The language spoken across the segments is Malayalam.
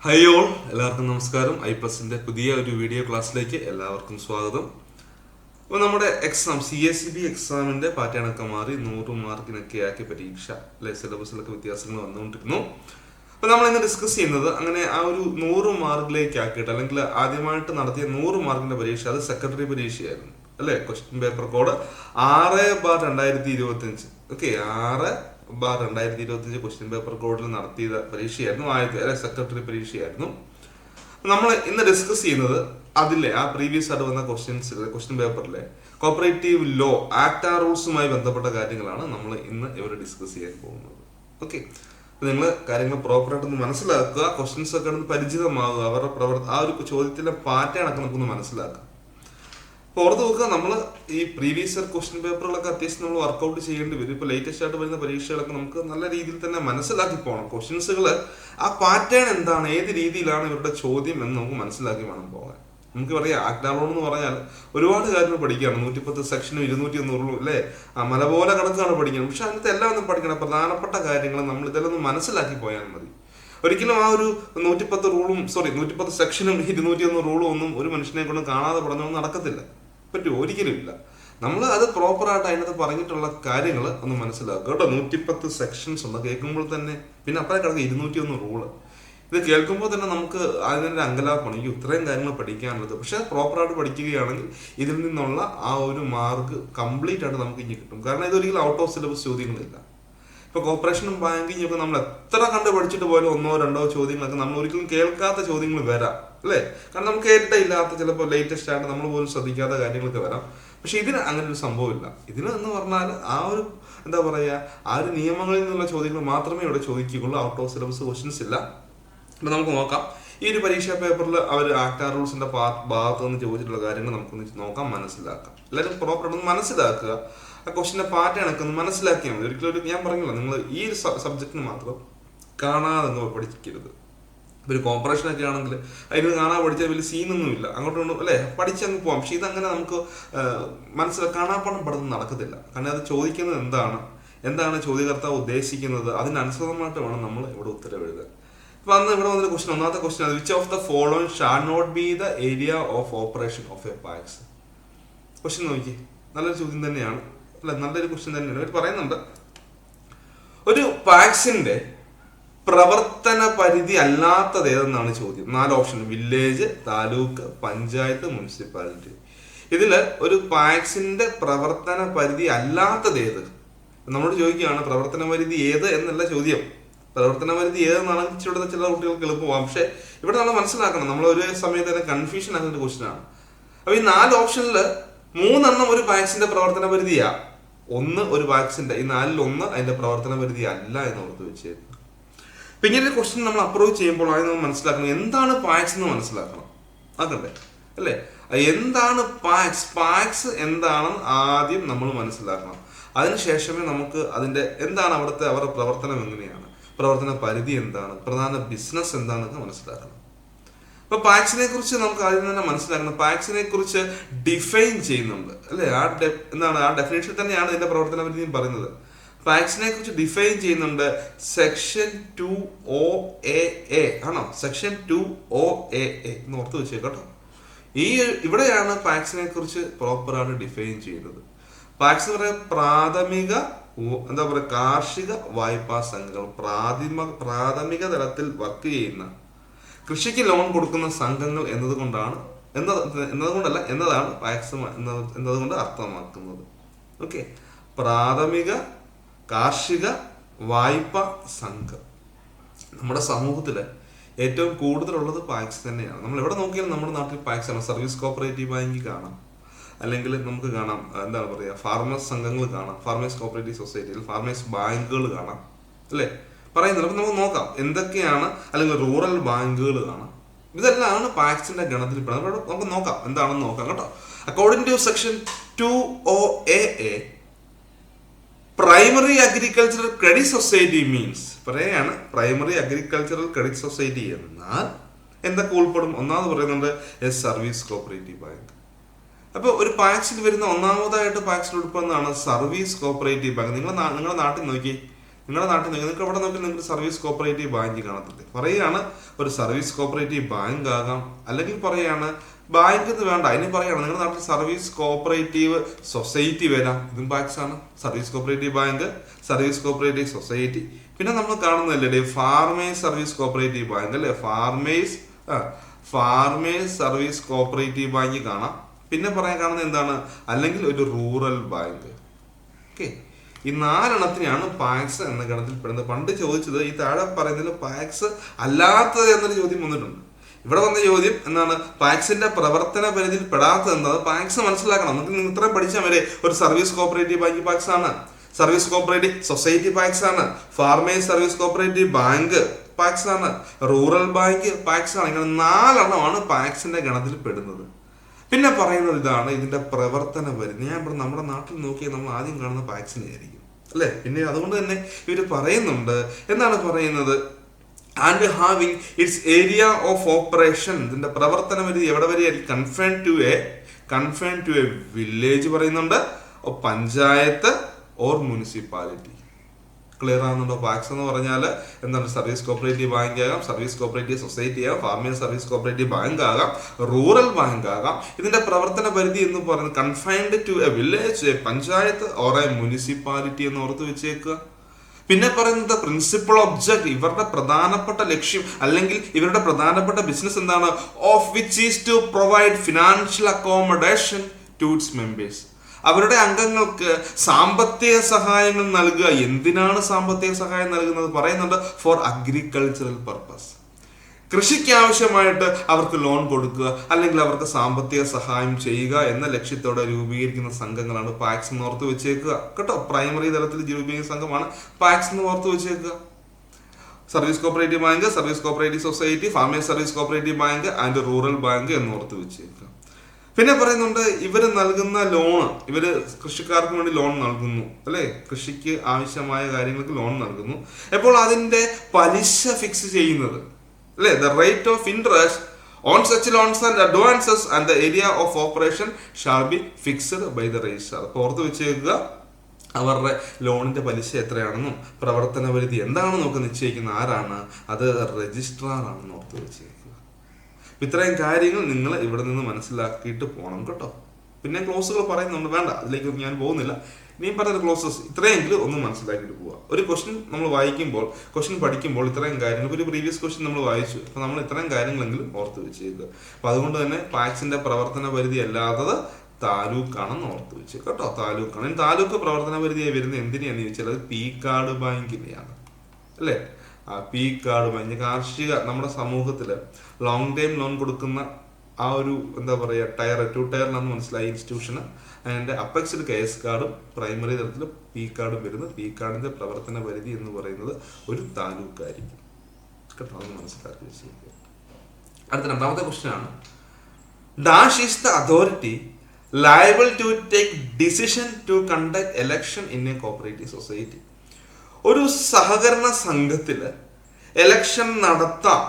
ഹായ് ഓൾ, എല്ലാവർക്കും നമസ്കാരം. ഐപ്ലസിന്റെ പുതിയ ഒരു വീഡിയോ ക്ലാസ്സിലേക്ക് എല്ലാവർക്കും സ്വാഗതം. അപ്പോൾ നമ്മുടെ എക്സാം CACB എക്സാമിന്റെ പാറ്റേൺ ഒക്കെ മാറി 100 മാർക്കിനൊക്കെ ആക്കിയ പരീക്ഷ അല്ലെ, സിലബസിലൊക്കെ വ്യത്യാസങ്ങൾ വന്നുകൊണ്ടിരിക്കുന്നു. അപ്പോൾ നമ്മൾ ഇന്ന് ഡിസ്കസ് ചെയ്യുന്നത് അങ്ങനെ ആ ഒരു 100 മാർക്കിലേക്ക് ആക്കിയിട്ട്, അല്ലെങ്കിൽ ആദ്യമായിട്ട് നടത്തിയ 100 മാർക്കിന്റെ പരീക്ഷ അത് സെക്രട്ടറി പരീക്ഷയായിരുന്നു അല്ലെ. Question paper code 6/2025. Okay, 6/2025 question paper കോഡിൽ നടത്തിയ പരീക്ഷയായിരുന്നു, ആദ്യത്തെ സെക്രട്ടറി പരീക്ഷയായിരുന്നു. നമ്മൾ ഇന്ന് ഡിസ്കസ് ചെയ്യുന്നത് അതിലെ ആ പ്രീവിയസ് ആയിട്ട് വന്ന ക്വസ്റ്റ്യൻ പേപ്പറിലെ കോപ്പറേറ്റീവ് ലോ ആക്ട് റൂൾസുമായി ബന്ധപ്പെട്ട കാര്യങ്ങളാണ് നമ്മൾ ഇന്ന് ഇവിടെ ഡിസ്കസ് ചെയ്യാൻ പോകുന്നത്. ഓക്കെ, നിങ്ങൾ കാര്യങ്ങൾ പ്രോപ്പറായിട്ടൊന്ന് മനസ്സിലാക്കുക, ക്വസ്റ്റ്യൻസ് ഒക്കെ ഒന്ന് പരിചിതമാകുക, അവരുടെ ആ ഒരു ചോദ്യത്തിലെ പാറ്റേൺ ഒക്കെ നമുക്കൊന്ന് മനസ്സിലാക്കുക. അപ്പോൾ ഓർത്ത് നോക്കുക, നമ്മൾ ഈ പ്രീവിയസ് ഇയർ ക്വസ്റ്റ്യൻ പേപ്പറുകളൊക്കെ അത്യാവശ്യം നമ്മൾ വർക്കൗട്ട് ചെയ്യേണ്ടി വരും. ഇപ്പോൾ ലേറ്റസ്റ്റ് ആയിട്ട് വരുന്ന പരീക്ഷകളൊക്കെ നമുക്ക് നല്ല രീതിയിൽ തന്നെ മനസ്സിലാക്കി പോകണം. ക്വസ്റ്റ്യൻസുകൾ ആ പാറ്റേൺ എന്താണ്, ഏത് രീതിയിലാണ് ഇവരുടെ ചോദ്യം എന്ന് നമുക്ക് മനസ്സിലാക്കി വേണം പോകാൻ. നമുക്ക് പറയാം, ആക്ട് ലോ എന്ന് പറഞ്ഞാൽ ഒരുപാട് കാര്യങ്ങൾ പഠിക്കുകയാണ്. 110 സെക്ഷനും 290 റൂളും അല്ലേ, മല പോലെ കണക്കാണ് പഠിക്കുന്നത്. പക്ഷെ അതിനകത്ത് എല്ലാം ഒന്നും പഠിക്കണം, പ്രധാനപ്പെട്ട കാര്യങ്ങൾ നമ്മൾ ഇതെല്ലാം ഒന്ന് മനസ്സിലാക്കി പോയാൽ മതി. ഒരിക്കലും ആ ഒരു 110 സെക്ഷനും 201 റൂളും ഒന്നും ഒരു മനുഷ്യനെ കൊണ്ട് കാണാതെ പഠനമൊന്നും നടക്കത്തില്ല, പറ്റുമോ? ഒരിക്കലും ഇല്ല. നമ്മൾ അത് പ്രോപ്പറായിട്ട് അതിനകത്ത് പറഞ്ഞിട്ടുള്ള കാര്യങ്ങൾ ഒന്ന് മനസ്സിലാക്കുക കേട്ടോ. 110 സെക്ഷൻസ് ഉണ്ട് കേൾക്കുമ്പോൾ തന്നെ, പിന്നെ അപ്പഴേ കിടക്കുക 201 റൂള്. ഇത് കേൾക്കുമ്പോൾ തന്നെ നമുക്ക് അതിൻ്റെ അങ്കലാപ്പാണ്, ഈ ഇത്രയും കാര്യങ്ങൾ പഠിക്കാനുള്ളത്. പക്ഷെ പ്രോപ്പറായിട്ട് പഠിക്കുകയാണെങ്കിൽ ഇതിൽ നിന്നുള്ള ആ ഒരു മാർക്ക് കംപ്ലീറ്റ് ആയിട്ട് നമുക്ക് ഇനി കിട്ടും. കാരണം ഇതൊരിക്കലും ഔട്ട് ഓഫ് സിലബസ് ചോദ്യങ്ങളില്ല. ഇപ്പൊ കോർപ്പറേഷനും ബാങ്കിങ്ങും ഒക്കെ നമ്മൾ എത്ര കണ്ട് പഠിച്ചിട്ട് പോലും 1-2 ചോദ്യങ്ങളൊക്കെ നമ്മൾ ഒരിക്കലും കേൾക്കാത്ത ചോദ്യങ്ങൾ വരാം അല്ലേ. കാരണം നമുക്ക് കേട്ടിട്ടില്ലാത്ത, ചിലപ്പോൾ ലേറ്റസ്റ്റ് ആയിട്ട് നമ്മൾ പോലും ശ്രദ്ധിക്കാത്ത കാര്യങ്ങളൊക്കെ വരാം. പക്ഷെ ഇതിന് അങ്ങനെ ഒരു സംഭവമില്ല. ഇതിന് എന്ന് പറഞ്ഞാൽ ആ ഒരു എന്താ പറയുക, ആ ഒരു നിയമങ്ങളിൽ നിന്നുള്ള ചോദ്യങ്ങൾ മാത്രമേ ഇവിടെ ചോദിക്കുകയുള്ളൂ. ഔട്ട് ഓഫ് സിലബസ് ക്വസ്റ്റ്യൻസ് ഇല്ല. അപ്പൊ നമുക്ക് നോക്കാം, ഈ ഒരു പരീക്ഷാ പേപ്പറിൽ അവർ ആക്ട് റൂൾസിന്റെ ഭാഗത്ത് നിന്ന് ചോദിച്ചിട്ടുള്ള കാര്യങ്ങൾ നമുക്കൊന്ന് നോക്കാം, മനസ്സിലാക്കാം. എല്ലാവരും പ്രോപ്പറായിട്ടൊന്ന് മനസ്സിലാക്കുക, ആ ക്വസ്റ്റിന്റെ പാറ്റേൺ ഒക്കെ ഒന്ന് മനസ്സിലാക്കിയാൽ മതി. ഒരിക്കലും ഞാൻ പറഞ്ഞില്ല, നിങ്ങൾ ഈ ഒരു സബ്ജക്റ്റിന് മാത്രം കാണാതെ പഠിക്കരുത്. ഒരു കോർപ്പറേഷൻ ഒക്കെ ആണെങ്കിൽ അതിന് കാണാൻ പഠിച്ചാൽ വലിയ സീനൊന്നുമില്ല, അങ്ങോട്ടും അല്ലെ പഠിച്ചങ്ങ് പോവാം. പക്ഷെ ഇതങ്ങനെ നമുക്ക് കാണാപ്പാടം പഠനം നടക്കത്തില്ല. കാരണം അത് ചോദിക്കുന്നത് എന്താണ് ചോദ്യകർത്താവ് ഉദ്ദേശിക്കുന്നത്, അതിനനുസൃതമായിട്ട് വേണം നമ്മൾ ഇവിടെ ഉത്തരം എഴുതാൻ. അപ്പൊ അന്ന് ഇവിടെ വന്നൊരു ക്വസ്റ്റ്യൻ, ഒന്നാമത്തെ question, which of the following shall not be the area of operation of a PACS. Question നോക്കി, നല്ലൊരു ചോദ്യം തന്നെയാണ് അല്ലെ, നല്ലൊരു ക്വസ്റ്റ്യൻ തന്നെയാണ്. അവർ പറയുന്നുണ്ട്, ഒരു പാക്സിന്റെ പ്രവർത്തന പരിധി അല്ലാത്തത് ഏതെന്നാണ് ചോദ്യം. 4 option: village, taluk, panchayat, municipality. ഇതില് ഒരു പാക്സിന്റെ പ്രവർത്തന പരിധി അല്ലാത്തത് ഏത്? നമ്മളോട് ചോദിക്കുകയാണ് പ്രവർത്തന പരിധി ഏത് എന്നല്ല ചോദ്യം. പ്രവർത്തന പരിധി ഏതെന്നാണ് ചില കുട്ടികൾക്ക് എളുപ്പമാകും. പക്ഷെ ഇവിടെ നമ്മൾ മനസ്സിലാക്കണം, നമ്മൾ ഒരു സമയത്ത് തന്നെ കൺഫ്യൂഷൻ ആകുന്ന ഒരു ക്വസ്റ്റ്യൻ ആണ്. അപ്പൊ ഈ 4 ഓപ്ഷനിൽ 3 ഒരു പാക്സിന്റെ പ്രവർത്തന പരിധിയാ. ഒന്ന് ഒരു പാക്സിന്റെ, ഈ 4-ൽ 1 അതിന്റെ പ്രവർത്തന പരിധി അല്ല എന്ന് ഓർത്ത് വെച്ചേക്കും. അപ്പൊ ഇങ്ങനെ ഒരു ക്വസ്റ്റ്യൻ നമ്മൾ അപ്രോച്ച് ചെയ്യുമ്പോൾ ആദ്യം നമ്മൾ മനസ്സിലാക്കണം, എന്താണ് പാക്സ് എന്ന് മനസ്സിലാക്കണം. ആകണ്ടേ അല്ലേ? എന്താണ് പാക്സ് എന്താണെന്ന് ആദ്യം നമ്മൾ മനസ്സിലാക്കണം. അതിനുശേഷമേ നമുക്ക് അതിന്റെ എന്താണ് അവരുടെ പ്രവർത്തനം എങ്ങനെയാണ്, പ്രവർത്തന പരിധി എന്താണ്, പ്രധാന ബിസിനസ് എന്താണെന്നൊക്കെ മനസ്സിലാക്കണം. അപ്പൊ പാക്സിനെ കുറിച്ച് നമുക്ക് ആദ്യം തന്നെ മനസ്സിലാക്കണം. പാക്സിനെ കുറിച്ച് ഡിഫൈൻ ചെയ്യുന്നുണ്ട് അല്ലെ, ആ ഡെഫിനേഷൻ തന്നെയാണ് ഇതിന്റെ പ്രവർത്തന പരിധിയും പറയുന്നത്. പാക്സിനെ കുറിച്ച് ഡിഫൈൻ ചെയ്യുന്നുണ്ട് സെക്ഷൻ 2OAA ആണോ, സെക്ഷൻ 2OAA എന്ന് ഓർത്ത് വെച്ചേക്കട്ടോ. ഇവിടെയാണ് പാക്സിനെ കുറിച്ച് പ്രോപ്പറായിട്ട് ഡിഫൈൻ ചെയ്യുന്നത്. പാക്സ് പറയാ പ്രാഥമിക കാർഷിക വായ്പാ സംഘങ്ങൾ, പ്രാഥമിക തലത്തിൽ വർക്ക് ചെയ്യുന്ന കൃഷിക്ക് ലോൺ കൊടുക്കുന്ന സംഘങ്ങൾ എന്നതാണ് പാക്സ് എന്നതുകൊണ്ട് അർത്ഥമാക്കുന്നത്. ഓക്കെ, പ്രാഥമിക കാർഷിക വായ്പ സംഘം. നമ്മുടെ സമൂഹത്തില് ഏറ്റവും കൂടുതലുള്ളത് പാക്സ് തന്നെയാണ്. നമ്മൾ എവിടെ നോക്കിയാലും നമ്മുടെ നാട്ടിൽ പാക്സ് ആണ്. സർവീസ് കോപ്പറേറ്റീവ് ബാങ്ക് കാണാം, അല്ലെങ്കിൽ നമുക്ക് കാണാം എന്താണ് പറയുക, ഫാർമേഴ്സ് സംഘങ്ങൾ കാണാം, ഫാർമേഴ്സ് കോപ്പറേറ്റീവ് സൊസൈറ്റിയിൽ ഫാർമേഴ്സ് ബാങ്കുകൾ കാണാം അല്ലേ, പറയുന്നത്. അപ്പൊ നമുക്ക് നോക്കാം എന്തൊക്കെയാണ്, അല്ലെങ്കിൽ റൂറൽ ബാങ്കുകൾ കാണാം. ഇതെല്ലാം പാക്സിന്റെ ഗണത്തിൽ പെടുന്നത്. നമുക്ക് നോക്കാം എന്താണെന്ന് നോക്കാം കേട്ടോ. According to section 2OAA, primary agricultural credit society means പറയാണ്, പ്രൈമറി അഗ്രികൾച്ചറൽ ക്രെഡിറ്റ് സൊസൈറ്റി എന്നാൽ എന്തൊക്കെ ഉൾപ്പെടും? ഒന്നാമത് പറയുന്നുണ്ട് സർവീസ് കോപ്പറേറ്റീവ് ബാങ്ക്. അപ്പൊ ഒരു പാക്സിൽ വരുന്ന ഒന്നാമതായിട്ട് പാക്സിൽ ഉൾപ്പെടുന്നതാണ് സർവീസ് കോപ്പറേറ്റീവ് ബാങ്ക്. നിങ്ങളുടെ നാട്ടിൽ നോക്കി, നിങ്ങളുടെ നാട്ടിൽ നിങ്ങൾക്ക് ഇവിടെ നോക്കി നിങ്ങൾക്ക് സർവീസ് കോപ്പറേറ്റീവ് ബാങ്ക് കാണത്തില്ലേ? പറയുകയാണ് ഒരു സർവീസ് കോപ്പറേറ്റീവ് ബാങ്ക് ആകാം, അല്ലെങ്കിൽ പറയുകയാണ് ബാങ്ക് എന്ന് വേണ്ട, അതിന് പറയുകയാണ് നിങ്ങളുടെ നാട്ടിൽ സർവീസ് കോപ്പറേറ്റീവ് സൊസൈറ്റി വരാം, ഇതും ബാങ്ക്സ് ആണ്. Service cooperative bank, service cooperative society. പിന്നെ നമ്മൾ കാണുന്നല്ലേ ഫാർമേഴ്സ് സർവീസ് കോപ്പറേറ്റീവ് ബാങ്ക് അല്ലേ, ഫാർമേഴ്സ് സർവീസ് കോപ്പറേറ്റീവ് ബാങ്ക് കാണാം. പിന്നെ പറയാൻ കാണുന്നത് എന്താണ്, അല്ലെങ്കിൽ ഒരു റൂറൽ ബാങ്ക്. ഓക്കെ, ഈ 4 എണ്ണത്തിനെയാണ് പാക്സ് എന്ന ഗണത്തിൽ പെടുന്നത്. പണ്ട് ചോദിച്ചത് ഈ താഴെ പറയുന്നതിൽ പാക്സ് അല്ലാത്തത് എന്നൊരു ചോദ്യം വന്നിട്ടുണ്ട്. ഇവിടെ വന്ന ചോദ്യം എന്താണ്, പാക്സിന്റെ പ്രവർത്തന പരിധിയിൽ പെടാത്തത് എന്നത് പാക്സ് മനസ്സിലാക്കണം. നിങ്ങൾ ഇത്രയും പഠിച്ചാൽ വരെ ഒരു സർവീസ് കോപ്പറേറ്റീവ് ബാങ്ക് പാക്സ് ആണ്, സർവീസ് കോപ്പറേറ്റീവ് സൊസൈറ്റി പാക്സ് ആണ്, farmers service cooperative bank PACS ആണ്, റൂറൽ ബാങ്ക് പാക്സ് ആണ്. ഇങ്ങനെ 4 എണ്ണമാണ് പാക്സിന്റെ ഗണത്തിൽ പെടുന്നത്. പിന്നെ പറയുന്നത് ഇതാണ് ഇതിന്റെ പ്രവർത്തന പരിധി. ഞാൻ ഇവിടെ നമ്മുടെ നാട്ടിൽ നോക്കിയാൽ നമ്മൾ ആദ്യം കാണുന്ന പാക്സിനെ ആയിരിക്കും അല്ലെ. പിന്നെ അതുകൊണ്ട് തന്നെ ഇവര് പറയുന്നുണ്ട്, എന്താണ് പറയുന്നത്, and having it's area of operation, ഇതിന്റെ പ്രവർത്തന പരിധി എവിടെ വരെ കൺഫൈൻ ടു എ വില്ലേജ് പറയുന്നുണ്ട്, പഞ്ചായത്ത് ഓർ മുനിസിപ്പാലിറ്റി. ക്ലിയർ ആകുന്നുണ്ടോ? പാക്സ് എന്ന് പറഞ്ഞാൽ എന്താണ്, സർവീസ് കോപ്പറേറ്റീവ് ബാങ്ക് ആകാം, സർവീസ് കോപ്പറേറ്റീവ് സൊസൈറ്റി ആകാം, ഫാർമേഴ്സ് സർവീസ് കോപ്പറേറ്റീവ് ബാങ്ക് ആകാം, റൂറൽ ബാങ്ക് ആകാം. ഇതിന്റെ പ്രവർത്തന പരിധി എന്ന് പറയുന്നത് confined to a village, a panchayat or a municipality എന്ന് ഓർത്ത് വെച്ചേക്കുക. പിന്നെ പറയുന്നത് പ്രിൻസിപ്പൽ ഒബ്ജക്ട്, ഇവരുടെ പ്രധാനപ്പെട്ട ലക്ഷ്യം അല്ലെങ്കിൽ ഇവരുടെ പ്രധാനപ്പെട്ട ബിസിനസ് എന്താണ്, of which is to provide financial accommodation to its members, അവരുടെ അംഗങ്ങൾക്ക് സാമ്പത്തിക സഹായങ്ങൾ നൽകുക. എന്തിനാണ് സാമ്പത്തിക സഹായം നൽകുന്നത്? പറയുന്നുണ്ട് ഫോർ അഗ്രികൾച്ചറൽ പർപ്പസ്, കൃഷിക്ക് ആവശ്യമായിട്ട് അവർക്ക് ലോൺ കൊടുക്കുക അല്ലെങ്കിൽ അവർക്ക് സാമ്പത്തിക സഹായം ചെയ്യുക എന്ന ലക്ഷ്യത്തോടെ രൂപീകരിക്കുന്ന സംഘങ്ങളാണ് പാക്സ് എന്ന് ഓർത്ത് വെച്ചേക്കുക കേട്ടോ. പ്രൈമറി തലത്തിൽ രൂപീകരിക്കുന്ന സംഘമാണ് പാക്സ് എന്ന് ഓർത്ത് വെച്ചേക്കുക. Service cooperative bank, service cooperative society, farmers service cooperative bank and rural bank എന്ന് ഓർത്ത് വെച്ചേക്കുക. പിന്നെ പറയുന്നുണ്ട് ഇവര് നൽകുന്ന ലോണ്, ഇവര് കൃഷിക്കാർക്ക് വേണ്ടി ലോൺ നൽകുന്നു അല്ലെ, കൃഷിക്ക് ആവശ്യമായ കാര്യങ്ങൾക്ക് ലോൺ നൽകുന്നു. അപ്പോൾ അതിന്റെ പലിശ ഫിക്സ് ചെയ്യുന്നത് അല്ലെ, the rate of interest on such loans and advances and the area of operation shall be fixed by the registrar. അപ്പോൾ ഓർത്ത് വെച്ചേക്കുക അവരുടെ ലോണിന്റെ പലിശ എത്രയാണെന്നും പ്രവർത്തന പരിധി എന്താണെന്നും ഒക്കെ നിശ്ചയിക്കുന്ന ആരാണ്, അത് രജിസ്ട്രാർ ആണെന്ന് ഓർത്ത് വെച്ചേക്കുക. ഇത്രയും കാര്യങ്ങൾ നിങ്ങൾ ഇവിടെ നിന്ന് മനസ്സിലാക്കിയിട്ട് പോകണം കേട്ടോ. പിന്നെ ക്ലോസുകൾ പറയുന്നുണ്ട്, വേണ്ട അതിലേക്കൊന്നും ഞാൻ പോകുന്നില്ല. ഇനിയും പറഞ്ഞ ക്ലോസസ് ഇത്രയെങ്കിലും ഒന്ന് മനസ്സിലാക്കിയിട്ട് പോവുക. ഒരു ക്വസ്റ്റ്യൻ നമ്മൾ വായിക്കുമ്പോൾ, ക്വസ്റ്റ്യൻ പഠിക്കുമ്പോൾ ഇത്രയും കാര്യങ്ങൾ, ഒരു പ്രീവിയസ് ക്വസ്റ്റ്യൻ നമ്മൾ വായിച്ചു, അപ്പൊ നമ്മൾ ഇത്രയും കാര്യങ്ങളെങ്കിലും ഓർത്ത് വെച്ചേക്കുക. അപ്പൊ അതുകൊണ്ട് തന്നെ പാക്സിന്റെ പ്രവർത്തന പരിധി അല്ലാത്തത് താലൂക്കാണെന്ന് ഓർത്ത് വെച്ച് കേട്ടോ. താലൂക്കാണ്. താലൂക്ക് പ്രവർത്തന പരിധിയായി വരുന്നത് എന്തിനാന്ന് ചോദിച്ചാൽ അത് പീക്കാട് ബാങ്കിനെയാണ് അല്ലേ. പി കാർഡ് ബാങ്ക് കാർഷിക നമ്മുടെ സമൂഹത്തില് ലോങ് ടൈം ലോൺ കൊടുക്കുന്ന ആ ഒരു എന്താ പറയുക ടയർ 2 ടയറിലാന്ന് മനസ്സിലായ ഇൻസ്റ്റിറ്റ്യൂഷന് അതിന്റെ അപ്പെക്സിൽ KS കാർഡും പ്രൈമറി തലത്തിൽ പി കാർഡും വരുന്നത്. പി കാർഡിന്റെ പ്രവർത്തന പരിധി എന്ന് പറയുന്നത് ഒരു താലൂക്കായിരിക്കും കേട്ടോ. അത് മനസ്സിലാക്കി വെച്ചിരിക്കുക. അടുത്ത 2ാമത്തെ ക്വസ്റ്റ്യൻ ആണ്, dash is the authority liable to take decision to conduct election in a cooperative society. ഒരു സഹകരണ സംഘത്തില് എലക്ഷൻ നടത്താം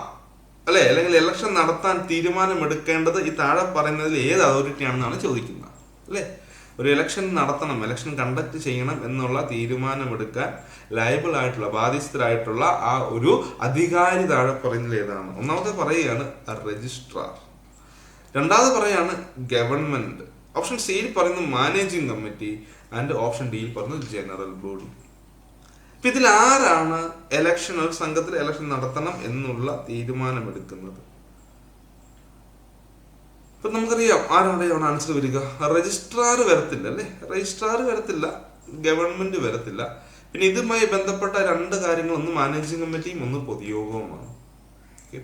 അല്ലെ, അല്ലെങ്കിൽ എലക്ഷൻ നടത്താൻ തീരുമാനമെടുക്കേണ്ടത് ഈ താഴെ പറയുന്നതിൽ ഏത് അതോറിറ്റി ആണെന്നാണ് ചോദിക്കുന്നത് അല്ലെ. ഒരു എലക്ഷൻ നടത്തണം, എലക്ഷൻ കണ്ടക്ട് ചെയ്യണം എന്നുള്ള തീരുമാനമെടുക്കാൻ ലയബിൾ ആയിട്ടുള്ള, ബാധ്യസ്ഥരായിട്ടുള്ള ആ ഒരു അധികാരി താഴെ പറയുന്നതിൽ ഏതാണ്? ഒന്നാമത്തെ പറയുകയാണ് രജിസ്ട്രാർ, രണ്ടാമത് പറയാണ് ഗവൺമെന്റ്, ഓപ്ഷൻ സിയിൽ പറയുന്നത് മാനേജിംഗ് കമ്മിറ്റി ആൻഡ് ഓപ്ഷൻ ഡിയിൽ പറയുന്നത് ജനറൽ ബോഡി. ഇതിൽ ആരാണ് എലക്ഷൻ, ഒരു സംഘത്തിൽ എലക്ഷൻ നടത്തണം എന്നുള്ള തീരുമാനമെടുക്കുന്നത്? ഇപ്പൊ നമുക്കറിയാം ആരാണ് ആൻസർ വരിക, രജിസ്ട്രാർ വരത്തില്ല അല്ലെ, രജിസ്ട്രാർ വരത്തില്ല, ഗവൺമെന്റ് വരത്തില്ല. പിന്നെ ഇതുമായി ബന്ധപ്പെട്ട 2 കാര്യങ്ങൾ, ഒന്ന് മാനേജിംഗ് കമ്മിറ്റിയും ഒന്ന് പൊതുയോഗവുമാണ്.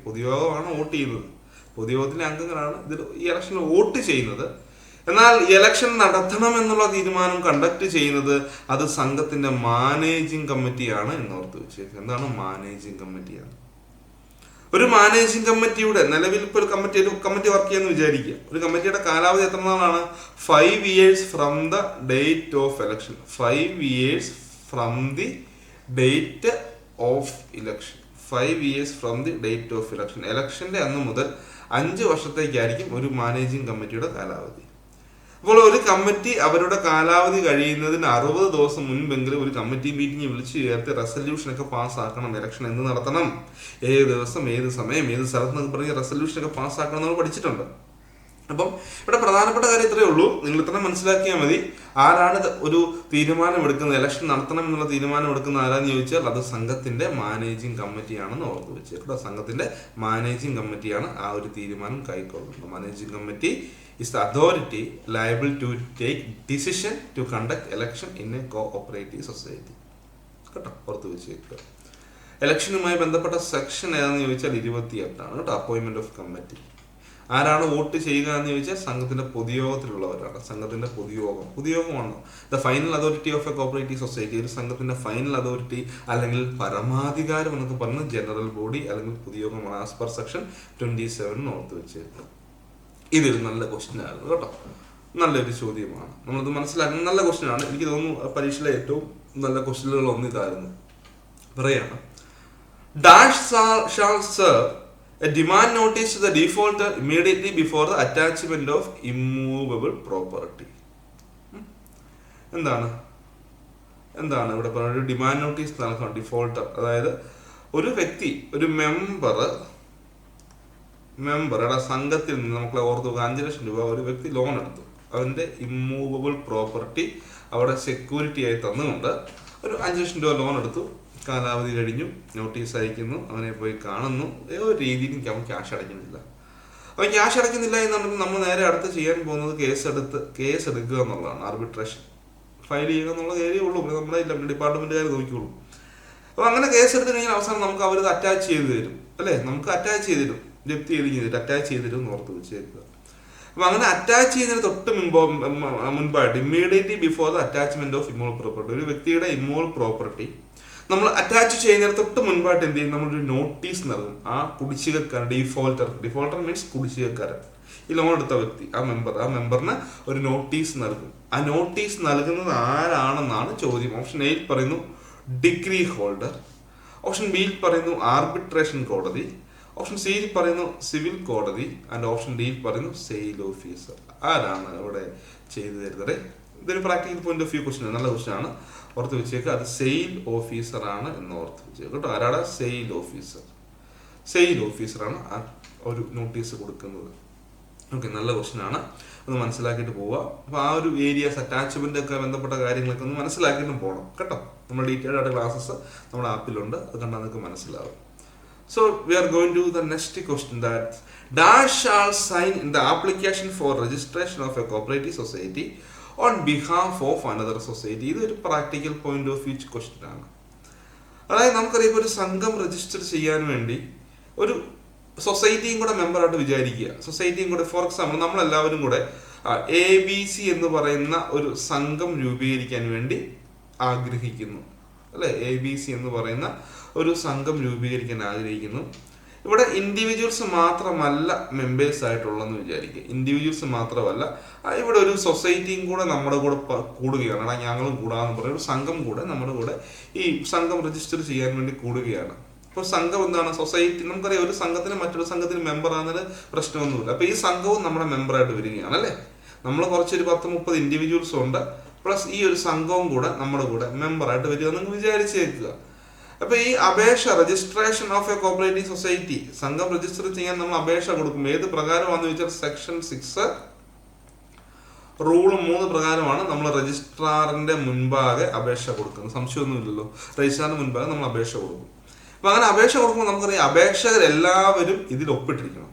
പൊതുയോഗമാണ് വോട്ട് ചെയ്യുന്നത്, പൊതുയോഗത്തിലെ അംഗങ്ങളാണ് ഇതിൽ ഈ ഇലക്ഷനിൽ വോട്ട് ചെയ്യുന്നത്. എന്നാൽ ഇലക്ഷൻ നടത്തണം എന്നുള്ള തീരുമാനം കണ്ടക്ട് ചെയ്യുന്നത് അത് സംഘത്തിന്റെ മാനേജിംഗ് കമ്മിറ്റിയാണ് എന്നോർത്ത് വെച്ചേക്കുക. എന്താണ് മാനേജിംഗ് കമ്മിറ്റിയാണ്? ഒരു മാനേജിംഗ് കമ്മിറ്റിയുടെ നിലവിൽ ഇപ്പോൾ ഒരു കമ്മിറ്റി വർക്ക് ചെയ്യാന്ന് വിചാരിക്കുക. ഒരു കമ്മിറ്റിയുടെ കാലാവധി എത്ര നാളാണ്? 5 years from the date of election. 5 years from the date of election. 5 years from the date of election. ഇലക്ഷന്റെ അന്ന് മുതൽ 5 വർഷത്തേക്കായിരിക്കും ഒരു മാനേജിംഗ് കമ്മിറ്റിയുടെ കാലാവധി. അപ്പോൾ ഒരു കമ്മിറ്റി അവരുടെ കാലാവധി കഴിയുന്നതിന് 60 ദിവസം മുൻപെങ്കിലും ഒരു കമ്മിറ്റി മീറ്റിംഗ് വിളിച്ചു ചേർത്ത് റെസൊല്യൂഷനൊക്കെ പാസ്സാക്കണം. ഇലക്ഷൻ എന്ന് നടത്തണം, ഏത് ദിവസം, ഏത് സമയം, ഏത് സ്ഥലത്ത് എന്നൊക്കെ പറഞ്ഞ് റെസൊല്യൂഷനൊക്കെ പാസ്സാക്കണം നമ്മൾ പഠിച്ചിട്ടുണ്ട്. അപ്പം ഇവിടെ പ്രധാനപ്പെട്ട കാര്യം ഇത്രയേ ഉള്ളൂ. നിങ്ങൾ ഇത്ര മനസ്സിലാക്കിയാൽ മതി. ആരാണ് ഒരു തീരുമാനം എടുക്കുന്നത്, ഇലക്ഷൻ നടത്തണം എന്നുള്ള തീരുമാനം എടുക്കുന്ന ആരാന്ന് ചോദിച്ചാൽ അത് സംഘത്തിന്റെ മാനേജിങ് കമ്മിറ്റിയാണെന്ന് ഓർത്ത് വെച്ചേക്കുക. സംഘത്തിന്റെ മാനേജിങ് കമ്മിറ്റിയാണ് ആ ഒരു തീരുമാനം കൈക്കൊള്ളുന്നത്. Managing committee is the authority liable to take decision to conduct election in a cooperative society. കേട്ടോ, പുറത്ത് വെച്ചേക്കുക. ഇലക്ഷനുമായി ബന്ധപ്പെട്ട സെക്ഷൻ ഏതാണെന്ന് ചോദിച്ചാൽ 28 ആണ് കേട്ടോ. Appointment of committee. ആരാണ് വോട്ട് ചെയ്യുക എന്ന് ചോദിച്ചാൽ സംഘത്തിന്റെ പൊതുയോഗത്തിലുള്ളവരാണ്. സംഘത്തിന്റെ പൊതുയോഗമാണ് the final authority of a cooperative society. ഒരു സംഘത്തിന്റെ ഫൈനൽ അതോറിറ്റി അല്ലെങ്കിൽ പരമാധികാരം എന്നൊക്കെ പറഞ്ഞ് ജനറൽ ബോഡി അല്ലെങ്കിൽ പൊതുയോഗമാണ്. ആസ് പെർ സെക്ഷൻ 27 ഓർത്ത് വെച്ചേക്കുക. ഇതൊരു നല്ല ക്വസ്റ്റ്യൻ ആയിരുന്നു കേട്ടോ. നല്ലൊരു ചോദ്യമാണ്. നമ്മളത് മനസ്സിലാക്കുന്ന നല്ല ക്വസ്റ്റ്യൻ ആണ്. എനിക്ക് തോന്നുന്നു പരീക്ഷയിലെ ഏറ്റവും നല്ല ക്വസ്റ്റ്യനുകൾ ഒന്ന് ഇതായിരുന്നു. പറയാണ്, dash shall serve a demand notice to the defaulter immediately before the attachment of immovable property. എന്താണ് ഇവിടെ പറയുന്നത്? ഒരു ഡിമാൻഡ് നോട്ടീസ് നൽകണം ഡിഫോൾട്ടർ. അതായത് ഒരു വ്യക്തി, ഒരു മെമ്പറുടെ സംഘത്തിൽ നിന്ന്, നമ്മളെ ഓർത്ത് നോക്കുക, 5 ലക്ഷം രൂപ ഒരു വ്യക്തി ലോൺ എടുത്തു. അവന്റെ ഇമ്മൂവബിൾ പ്രോപ്പർട്ടി അവിടെ സെക്യൂരിറ്റി ആയി തന്നുകൊണ്ട് ഒരു 5 ലക്ഷം രൂപ ലോൺ എടുത്തു. കാലാവധി കഴിഞ്ഞു, നോട്ടീസ് അയക്കുന്നു, അവനെ പോയി കാണുന്നു. ഏതൊരു രീതിയിൽ അവൻ ക്യാഷ് അടയ്ക്കുന്നില്ല. അവൻ ക്യാഷ് അടയ്ക്കുന്നില്ല എന്നുണ്ടെങ്കിൽ നമ്മൾ നേരെ അടുത്ത് ചെയ്യാൻ പോകുന്നത് കേസ് എടുക്കുക എന്നുള്ളതാണ്. ആർബിട്രേഷൻ ഫയൽ ചെയ്യുക എന്നുള്ള കാര്യമേ ഉള്ളൂ. നമ്മളെ ഡിപ്പാർട്ട്മെന്റുകാർ നോക്കിയുള്ളൂ. അപ്പോൾ അങ്ങനെ കേസ് എടുത്തു കഴിഞ്ഞാൽ അവസാനം നമുക്ക് അവരത് അറ്റാച്ച് ചെയ്ത് തരും, അല്ലേ? നമുക്ക് അറ്റാച്ച് ചെയ്ത് തരും, ജപ്തി ചെയ്തിട്ട് അറ്റാച്ച് ചെയ്തിരും ഓർത്ത് വെച്ചേക്കുക. അപ്പൊ അങ്ങനെ അറ്റാച്ച് ചെയ്യുന്നതിന് തൊട്ട് മുൻപായിട്ട് immediately before the attachment of immovable property, ഒരു വ്യക്തിയുടെ ഇമ്മൂവൽ പ്രോപ്പർട്ടി നമ്മൾ അറ്റാച്ച് ചെയ്യുന്നതിന് തൊട്ട് മുൻപായിട്ട് എന്ത് ചെയ്യും? നമ്മളൊരു നോട്ടീസ് നൽകും ആ കുടിശ്ശികക്കാരൻ. Defaulter means കുടിശ്ശികക്കാരൻ. ഈ ലോൺ എടുത്ത വ്യക്തി, ആ മെമ്പറിന് ഒരു നോട്ടീസ് നൽകും. ആ നോട്ടീസ് നൽകുന്നത് ആരാണെന്നാണ് ചോദ്യം. ഓപ്ഷൻ എയിൽ പറയുന്നു ഡിഗ്രി ഹോൾഡർ, ഓപ്ഷൻ ബിയിൽ പറയുന്നു ആർബിട്രേഷൻ കോടതി, ഓപ്ഷൻ സിയിൽ പറയുന്നു സിവിൽ കോടതി, ആൻഡ് ഓപ്ഷൻ ഡിയിൽ പറയുന്നു സെയിൽ ഓഫീസർ. ആരാണ് ഇവിടെ ചെയ്തു തരുന്നത്? ഇതൊരു practical point of view question, നല്ല ക്വസ്റ്റ്യൻ ആണ്. ഓർത്ത് വെച്ചേക്ക്, അത് സെയിൽ ഓഫീസർ ആണ് എന്ന് ഓർത്ത് വെച്ചേക്ക് കേട്ടോ. ആരാണ്? സെയിൽ ഓഫീസറാണ് ആ ഒരു നോട്ടീസ് കൊടുക്കുന്നത്. ഓക്കെ, നല്ല ക്വസ്റ്റ്യൻ ആണ്. ഒന്ന് മനസ്സിലാക്കിയിട്ട് പോവുക. അപ്പൊ ആ ഒരു ഏരിയാസ്, അറ്റാച്ച്മെന്റ് ഒക്കെ ബന്ധപ്പെട്ട കാര്യങ്ങളൊക്കെ ഒന്ന് മനസ്സിലാക്കിയിട്ടും പോകണം കേട്ടോ. നമ്മുടെ ഡീറ്റെയിൽഡ് ആയിട്ട് ക്ലാസ്സസ് നമ്മുടെ ആപ്പിലുണ്ട്, അത് കണ്ടാൽ നിങ്ങൾക്ക് മനസ്സിലാവും. So we are going to the next question, that Dash shall sign in the application for registration of a cooperative society on behalf of another society. ഇത് ഒരു practical point of view question ആണ്. അതായത് നമുക്കറിയാം, ഒരു സംഘം രജിസ്റ്റർ ചെയ്യാൻ വേണ്ടി ഒരു സൊസൈറ്റിയും കൂടെ മെമ്പറായിട്ട് വിചാരിക്കുക. സൊസൈറ്റിയും കൂടെ, ഫോർ എക്സാമ്പിൾ നമ്മളെല്ലാവരും കൂടെ ABC എന്ന് പറയുന്ന ഒരു സംഘം രൂപീകരിക്കാൻ വേണ്ടി ആഗ്രഹിക്കുന്നു, അല്ലെ? ABC എന്ന് പറയുന്ന ഒരു സംഘം രൂപീകരിക്കാൻ ആഗ്രഹിക്കുന്നു. ഇവിടെ ഇൻഡിവിജ്വൽസ് മാത്രമല്ല മെമ്പേഴ്സ് ആയിട്ടുള്ളതെന്ന് വിചാരിക്കുക. ഇൻഡിവിജ്വൽസ് മാത്രമല്ല, ഇവിടെ ഒരു സൊസൈറ്റിയും കൂടെ നമ്മുടെ കൂടെ കൂടുകയാണ്. ഞങ്ങളും കൂടാന്ന് പറയുന്ന ഒരു സംഘം കൂടെ നമ്മുടെ കൂടെ ഈ സംഘം രജിസ്റ്റർ ചെയ്യാൻ വേണ്ടി കൂടുകയാണ്. ഇപ്പോൾ സംഘം എന്താണ്? സൊസൈറ്റി. നമുക്കറിയാം, ഒരു സംഘത്തിന് മറ്റൊരു സംഘത്തിന് മെമ്പർ ആകുന്നതിന് പ്രശ്നമൊന്നുമില്ല. അപ്പൊ ഈ സംഘവും നമ്മുടെ മെമ്പറായിട്ട് വരികയാണ്, അല്ലേ? നമ്മൾ കുറച്ചൊരു 10-30 ഇൻഡിവിജ്വൽസ് ഉണ്ട്, പ്ലസ് ഈ ഒരു സംഘവും കൂടെ നമ്മുടെ കൂടെ മെമ്പറായിട്ട് വരിക എന്ന് വിചാരിച്ചേക്കുക. അപ്പൊ ഈ അപേക്ഷ, registration of a cooperative society, സംഘം രജിസ്റ്റർ ചെയ്യാൻ നമ്മൾ അപേക്ഷ കൊടുക്കും. ഏത് പ്രകാരമാണെന്ന് ചോദിച്ചാൽ സെക്ഷൻ 6 റൂൾ 3 പ്രകാരമാണ് നമ്മൾ രജിസ്ട്രാറിന്റെ മുൻപാകെ അപേക്ഷ കൊടുക്കുന്നത്. സംശയമൊന്നുമില്ലല്ലോ, രജിസ്ട്രാറിന്റെ മുൻപാകെ നമ്മൾ അപേക്ഷ കൊടുക്കും. അപ്പൊ അങ്ങനെ അപേക്ഷ കൊടുക്കുമ്പോൾ നമുക്കറിയാം, അപേക്ഷകരെല്ലാവരും ഇതിൽ ഒപ്പിട്ടിരിക്കണം.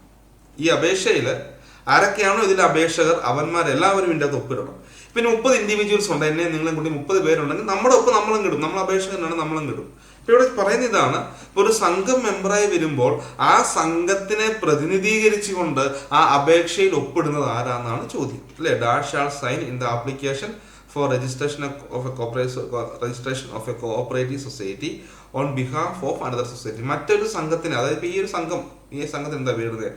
ഈ അപേക്ഷയിൽ ആരൊക്കെയാണോ ഇതിലെ അപേക്ഷകർ, അവന്മാരെല്ലാവരും ഇതിൻ്റെ അകത്ത് ഒപ്പിടണം. പിന്നെ 30 ഇൻഡിവിജ്വൽസ് ഉണ്ട്, എന്നെ നിങ്ങളും കൂടി 30 പേരുണ്ടെങ്കിൽ നമ്മുടെ ഒപ്പം നമ്മളും കിടും, നമ്മൾ അപേക്ഷകനാണ്, നമ്മളും കിടും. ഇപ്പൊ ഇവിടെ പറയുന്ന ഇതാണ്, ഇപ്പൊ ഒരു സംഘം മെമ്പറായി വരുമ്പോൾ ആ സംഘത്തിനെ പ്രതിനിധീകരിച്ചുകൊണ്ട് ആ അപേക്ഷയിൽ ഒപ്പിടുന്നത് ആരാന്നാണ് ചോദ്യം, അല്ലെ? Dash shall sign in the application for registration of a cooperative society on behalf of another society. മറ്റൊരു സംഘത്തിന്, അതായത് ഈ സംഘത്തിന് എന്താ പേരുന്നത്?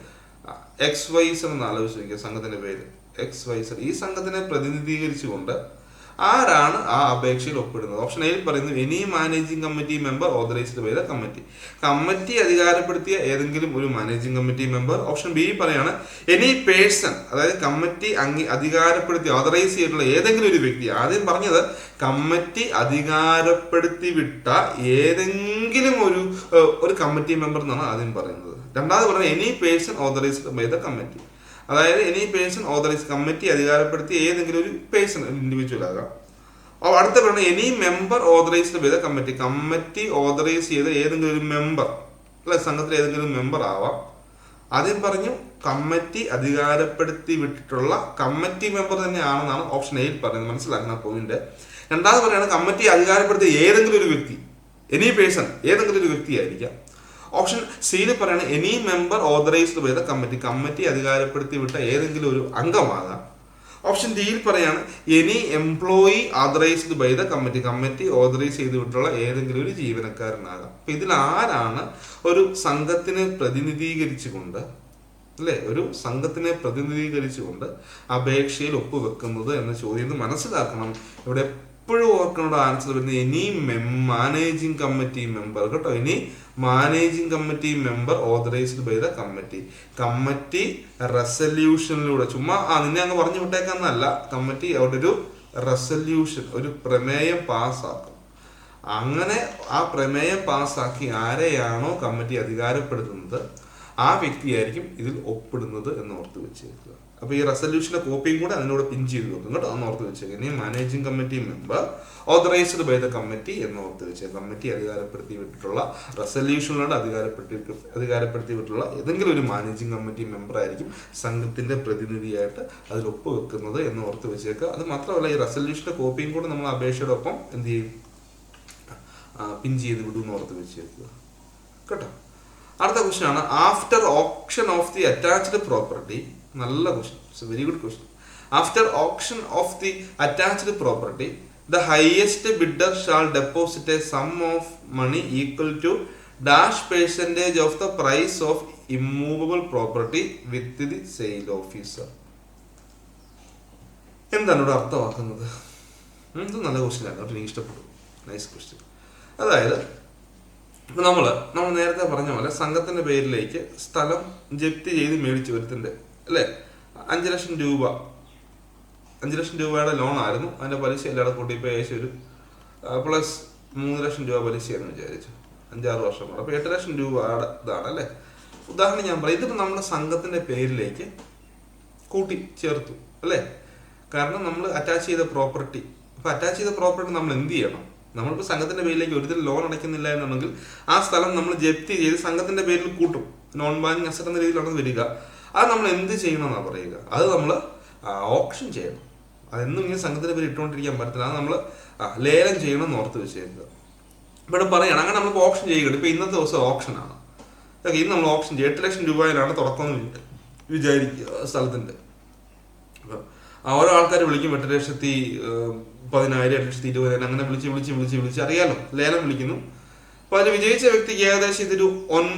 XYZ എന്ന് ആലോചിച്ച് നോക്കിയ സംഘത്തിന്റെ പേര് XYZ. ഈ സംഘത്തിനെ പ്രതിനിധീകരിച്ചുകൊണ്ട് ആരാണ് ആ അപേക്ഷയിൽ ഒപ്പിടുന്നത്? ഓപ്ഷൻ എയിൽ പറയുന്നു any managing committee member authorised by the committee. Committee അധികാരപ്പെടുത്തിയ ഏതെങ്കിലും ഒരു managing committee member. Option B പറയാണ് എനി പേഴ്സൺ, അതായത് കമ്മിറ്റി അധികാരപ്പെടുത്തി ഓതറൈസ് ചെയ്തിട്ടുള്ള ഏതെങ്കിലും ഒരു വ്യക്തി. ആദ്യം പറഞ്ഞത് കമ്മിറ്റി അധികാരപ്പെടുത്തി വിട്ട ഏതെങ്കിലും ഒരു കമ്മിറ്റി മെമ്പർ എന്നാണ് ആദ്യം പറയുന്നത്. രണ്ടാമത് പറയുന്നത് any person authorised by the committee, അതായത് എനി പേഴ്സൺ ഓതറൈസ്, കമ്മിറ്റി അധികാരപ്പെടുത്തി ഏതെങ്കിലും ഒരു പേഴ്സൺ, ഇൻഡിവിജ്വൽ ആകാം. അടുത്ത പറയുന്നത് any member authorised by the committee, committee authorise ചെയ്ത ഏതെങ്കിലും ഒരു മെമ്പർ, അല്ലെ സംഘത്തിലെ ഏതെങ്കിലും മെമ്പർ ആവാം. ആദ്യം പറഞ്ഞു കമ്മിറ്റി അധികാരപ്പെടുത്തി വിട്ടിട്ടുള്ള കമ്മിറ്റി മെമ്പർ തന്നെയാണെന്നാണ് ഓപ്ഷൻ എയിൽ പറയുന്നത്, മനസ്സിലാക്കുന്ന പോയിന്റ്. രണ്ടാമത് പറയുന്നത് കമ്മിറ്റി അധികാരപ്പെടുത്തിയ ഏതെങ്കിലും ഒരു വ്യക്തി, എനി പേഴ്സൺ, ഏതെങ്കിലും ഒരു വ്യക്തിയായിരിക്കാം. ഓപ്ഷൻ സിയിൽ പറയാണ് any member authorised by the committee, committee അധികാരപ്പെടുത്തി വിട്ട ഏതെങ്കിലും ഒരു അംഗമാകാം. ഓപ്ഷൻ ഡിയിൽ പറയാണ് any employee authorised by the committee, committee authorise ചെയ്ത് വിട്ടുള്ള ഏതെങ്കിലും ഒരു ജീവനക്കാരനാകാം. അപ്പൊ ഇതിൽ ആരാണ് ഒരു സംഘത്തിനെ പ്രതിനിധീകരിച്ചുകൊണ്ട്, അല്ലെ, ഒരു സംഘത്തിനെ പ്രതിനിധീകരിച്ചുകൊണ്ട് അപേക്ഷയിൽ ഒപ്പുവെക്കുന്നത് എന്ന ചോദ്യം മനസ്സിലാക്കണം. ഇവിടെ എപ്പോഴും ഓർക്കേണ്ട ആൻസർ വരുന്നത് എനി മാനേജിംഗ് കമ്മിറ്റി മെമ്പർ കേട്ടോ. ഇനി managing committee member authorised by the committee, committee റെസല്യൂഷനിലൂടെ, ചുമ്മാ നിന്നെ അങ്ങ് പറഞ്ഞു വിട്ടേക്കാന്നല്ല, കമ്മിറ്റി അവിടെ ഒരു റെസല്യൂഷൻ, ഒരു പ്രമേയം പാസ്സാക്കും. അങ്ങനെ ആ പ്രമേയം പാസ്സാക്കി ആരെയാണോ കമ്മിറ്റി അധികാരപ്പെടുത്തുന്നത് ആ വ്യക്തിയായിരിക്കും ഇതിൽ ഒപ്പിടുന്നത് എന്ന് ഓർത്ത് വെച്ചേക്കുക. അപ്പൊ ഈ റെസല്യൂഷന്റെ കോപ്പിയും കൂടെ അതിനോട് പിൻ ചെയ്ത് വെക്കും കേട്ടോ, എന്ന് ഓർത്ത് വെച്ചേക്കുക. ഇനി managing committee member authorised by the committee എന്ന് ഓർത്ത് വെച്ചേക്കുക. കമ്മിറ്റി അധികാരപ്പെടുത്തി വിട്ടിട്ടുള്ള, റെസല്യൂഷനിലൂടെ അധികാരപ്പെടുത്തി വിട്ടുള്ള ഏതെങ്കിലും ഒരു മാനേജിംഗ് കമ്മിറ്റി മെമ്പർ ആയിരിക്കും സംഘത്തിന്റെ പ്രതിനിധിയായിട്ട് അതിൽ ഒപ്പുവെക്കുന്നത് എന്ന് ഓർത്ത് വെച്ചേക്കുക. അത് മാത്രമല്ല ഈ റെസല്യൂഷന്റെ കോപ്പിയും കൂടെ നമ്മൾ അപേക്ഷയുടെ ഒപ്പം എന്ത് ചെയ്യും, പിൻ ചെയ്ത് വിടും എന്ന് ഓർത്ത് വെച്ചേക്കുക കേട്ടോ. അടുത്ത ക്വസ്റ്റ്യൻ ആണ് after option of the attached property. നല്ല question, it's a very good question. After option of the attached property the highest bidder shall deposit a sum of money equal to dash percentage of the price of immovable property with the sale officer. എന്താണ് ഇവിടെ അർത്ഥമാക്കുന്നത്? ഇത് നല്ല ക്വസ്റ്റ്യൻ ആണ്, എനിക്ക് ഇഷ്ടപ്പെട്ടു. Nice question. അതായത് നമ്മൾ നേരത്തെ പറഞ്ഞ പോലെ സംഘത്തിന്റെ പേരിലേക്ക് സ്ഥലം ജപ്തി ചെയ്ത് മേടിച്ചു വരുത്തുന്നുണ്ട്, അല്ലേ? 5 ലക്ഷം രൂപ, 5 ലക്ഷം രൂപയുടെ ലോൺ ആയിരുന്നു. അതിന്റെ പലിശ എല്ലാവരും കൂട്ടിയപ്പോൾ ഏകദേശം ഒരു പ്ലസ് 3 ലക്ഷം രൂപ പലിശയെന്ന് വിചാരിച്ചു, 5-6 വർഷം കൂടെ. അപ്പൊ 8 ലക്ഷം രൂപയുടെ ഇതാണ്, അല്ലേ? ഉദാഹരണം ഞാൻ പറയാം, ഇതിപ്പോ നമ്മുടെ സംഘത്തിന്റെ പേരിലേക്ക് കൂട്ടി ചേർത്തു, അല്ലേ? കാരണം നമ്മൾ അറ്റാച്ച് ചെയ്ത പ്രോപ്പർട്ടി, അപ്പൊ അറ്റാച്ച് ചെയ്ത പ്രോപ്പർട്ടി നമ്മൾ എന്ത് ചെയ്യണം? നമ്മളിപ്പോൾ സംഘത്തിന്റെ പേരിലേക്ക് ഒരിക്കലും ലോൺ അടയ്ക്കുന്നില്ല എന്നുണ്ടെങ്കിൽ ആ സ്ഥലം നമ്മൾ ജപ്തി ചെയ്ത് സംഘത്തിന്റെ പേരിൽ കൂട്ടും, നോൺ ബാങ്കിങ് അസറ്റ് എന്ന രീതിയിലാണ് വരിക. അത് നമ്മൾ എന്ത് ചെയ്യണം എന്നാണ് പറയുക? അത് നമ്മൾ ഓപ്ഷൻ ചെയ്യണം. അതെന്നും ഇങ്ങനെ സംഘത്തിന്റെ പേര് ഇട്ടുകൊണ്ടിരിക്കാൻ പറ്റത്തില്ല. അത് നമ്മൾ ലേലം ചെയ്യണം എന്ന് ഓർത്ത് വെച്ചേക്കുക. ഇവിടെ പറയണം അങ്ങനെ നമ്മളിപ്പോൾ ഓപ്ഷൻ ചെയ്യുകയാണ്. ഇപ്പൊ ഇന്നത്തെ ദിവസം ഓപ്ഷനാണ്, ഓക്കെ. ഇന്ന് നമ്മൾ ഓപ്ഷൻ ചെയ്യും. 8 ലക്ഷം രൂപയിലാണ് തുടക്കം എന്ന് വിചാരിക്കുക സ്ഥലത്തിന്റെ. ഓരോ ആൾക്കാർ വിളിക്കും 8,10,000, 8,20,000 അങ്ങനെ വിളിച്ച് അറിയാലോ, ലേലം വിളിക്കുന്നു. അപ്പൊ അതിൽ വിജയിച്ച വ്യക്തിക്ക് ഏകദേശം ഇതൊരു